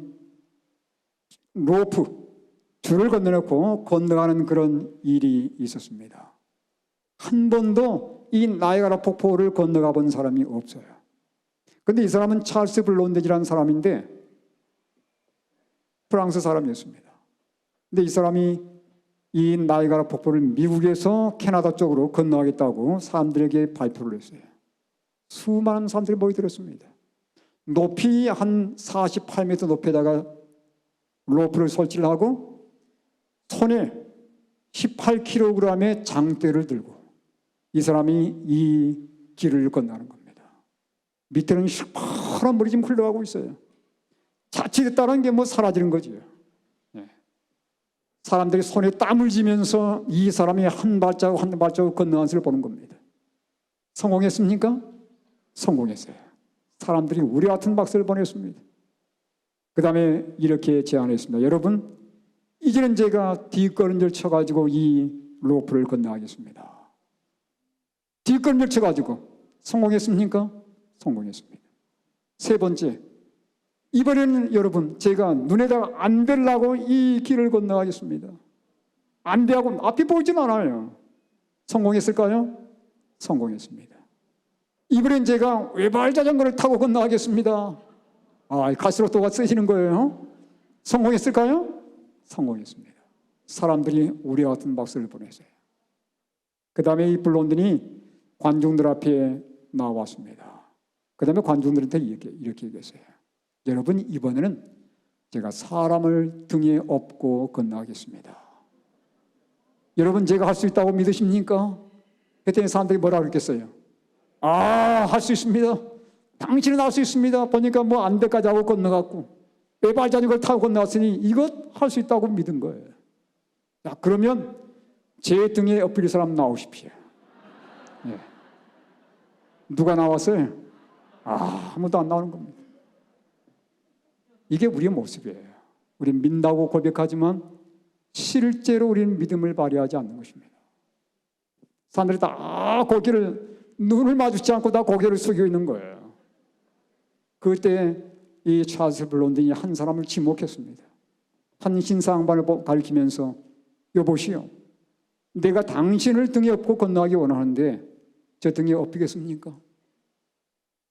로프 줄을 건너놓고 건너가는 그런 일이 있었습니다. 한 번도 이 나이아가라 폭포를 건너가 본 사람이 없어요. 그런데 이 사람은 찰스 블론데지라는 사람인데 프랑스 사람이었습니다. 근데 이 사람이 이 나이아가라 폭포를 미국에서 캐나다 쪽으로 건너가겠다고 사람들에게 발표를 했어요. 수많은 사람들이 모여들었습니다. 높이 한 48m 높이에다가 로프를 설치를 하고 손에 18kg의 장대를 들고 이 사람이 이 길을 건너는 겁니다. 밑에는 시퍼런 물이 지금 흘러가고 있어요. 자칫했다는 게 뭐 사라지는 거지요. 사람들이 손에 땀을 쥐면서 이 사람이 한 발자국 한 발자국 건너가는 것을 보는 겁니다. 성공했습니까? 성공했어요. 사람들이 우리 같은 박수를 보냈습니다. 그 다음에 이렇게 제안했습니다. 여러분, 이제는 제가 뒷걸음질 쳐가지고 이 로프를 건너가겠습니다. 뒷걸음질 쳐가지고 성공했습니까? 성공했습니다. 세 번째, 이번에는 여러분 제가 눈에다가 안 뵈려고 이 길을 건너가겠습니다. 안 뵈하고 앞이 보이진 않아요. 성공했을까요? 성공했습니다. 이번엔 제가 외발 자전거를 타고 건너가겠습니다. 갈수록 도가 쓰시는 거예요. 성공했을까요? 성공했습니다. 사람들이 우리와 같은 박수를 보내세요. 그 다음에 이 블론드니 관중들 앞에 나왔습니다. 그 다음에 관중들한테 이렇게 얘기했어요. 여러분, 이번에는 제가 사람을 등에 업고 건너가겠습니다. 여러분, 제가 할 수 있다고 믿으십니까? 그랬더니 사람들이 뭐라 그랬겠어요? 할 수 있습니다. 당신은 할 수 있습니다. 보니까 뭐 안대까지 하고 건너갔고 외발 자전거를 타고 건너갔으니 이것 할 수 있다고 믿은 거예요. 자, 그러면 제 등에 엎일 사람 나오십시오. 예. 누가 나왔어요? 아무도 안 나오는 겁니다. 이게 우리의 모습이에요. 우리는 믿는다고 고백하지만 실제로 우리는 믿음을 발휘하지 않는 것입니다. 사람들이 다 눈을 마주치지 않고 다 고개를 숙이고 있는 거예요. 그때 이 찰스 블론딘이 한 사람을 지목했습니다. 한 신사양반을 가리키면서 여보시오, 내가 당신을 등에 업고 건너가기 원하는데 저 등에 업히겠습니까?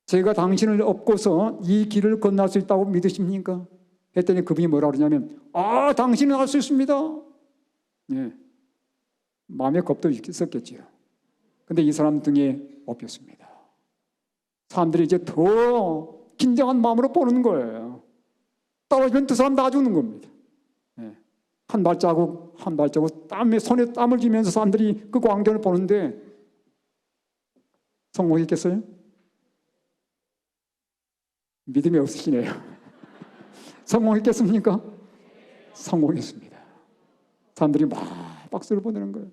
제가 당신을 업고서 이 길을 건널 수 있다고 믿으십니까? 했더니 그분이 뭐라 그러냐면 당신은 할 수 있습니다. 예. 마음에 겁도 있었겠지요. 근데 이 사람 등에 업혔습니다. 사람들이 이제 더 긴장한 마음으로 보는 거예요. 떨어지면 두 사람 다 죽는 겁니다. 예. 한 발자국 한 발자국 손에 땀을 쥐면서 사람들이 그 광경을 보는데 성공했겠어요? 믿음이 없으시네요. 성공했겠습니까? 성공했습니다. 사람들이 막 박수를 보내는 거예요.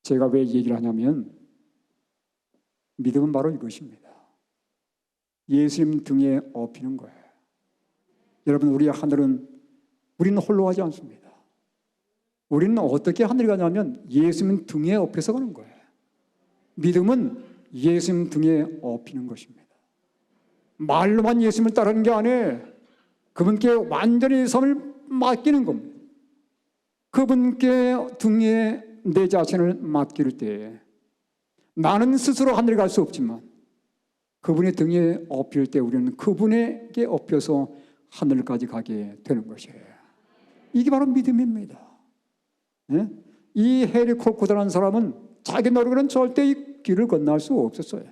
제가 왜 얘기를 하냐면 믿음은 바로 이것입니다. 예수님 등에 업히는 거예요. 여러분, 우리의 하늘은 우리는 홀로 가지 않습니다. 우리는 어떻게 하늘에 가냐면 예수님 등에 업혀서 가는 거예요. 믿음은 예수님 등에 업히는 것입니다. 말로만 예수님을 따르는 게 아니에요. 그분께 완전히 삶을 맡기는 겁니다. 그분께 등에 내 자신을 맡길 때 나는 스스로 하늘에 갈 수 없지만 그분의 등에 업힐 때 우리는 그분에게 업혀서 하늘까지 가게 되는 것이에요. 이게 바로 믿음입니다. 네? 이 해리 크로코드라는 사람은 자기 노력으로는 절대 이 길을 건널 수 없었어요.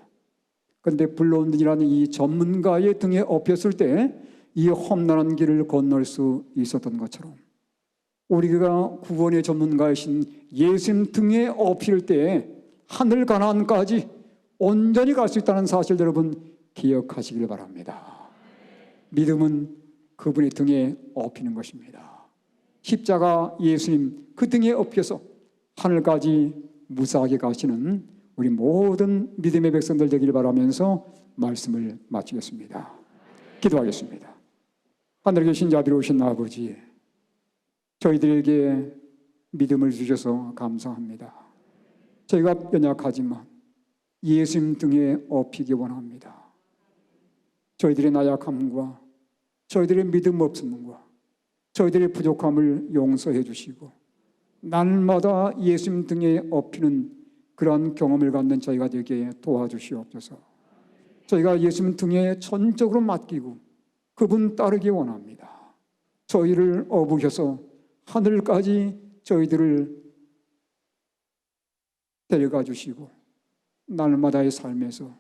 그런데 블론딘이라는 이 전문가의 등에 업혔을 때 이 험난한 길을 건널 수 있었던 것처럼 우리가 구원의 전문가이신 예수님 등에 업힐 때 하늘 가나안까지 온전히 갈 수 있다는 사실 여러분 기억하시길 바랍니다. 믿음은 그분의 등에 업히는 것입니다. 십자가 예수님 그 등에 업혀서 하늘까지 무사하게 가시는 우리 모든 믿음의 백성들 되길 바라면서 말씀을 마치겠습니다. 기도하겠습니다. 하늘에 계신 자비로우신 아버지, 저희들에게 믿음을 주셔서 감사합니다. 저희가 연약하지만 예수님 등에 업히기 원합니다. 저희들의 나약함과 저희들의 믿음 없음과 저희들의 부족함을 용서해 주시고 날마다 예수님 등에 업히는 그러한 경험을 갖는 저희가 되게 도와주시옵소서. 저희가 예수님 등에 전적으로 맡기고 그분 따르기 원합니다. 저희를 업으셔서 하늘까지 저희들을 데려가 주시고 날마다의 삶에서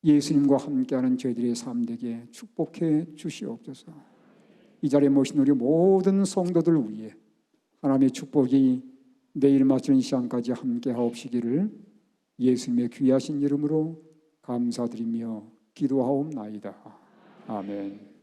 예수님과 함께하는 저희들의 삶 되게 축복해 주시옵소서. 이 자리에 모신 우리 모든 성도들 위해 하나님의 축복이 내일 마치는 시간까지 함께하옵시기를 예수님의 귀하신 이름으로 감사드리며 기도하옵나이다. 아멘.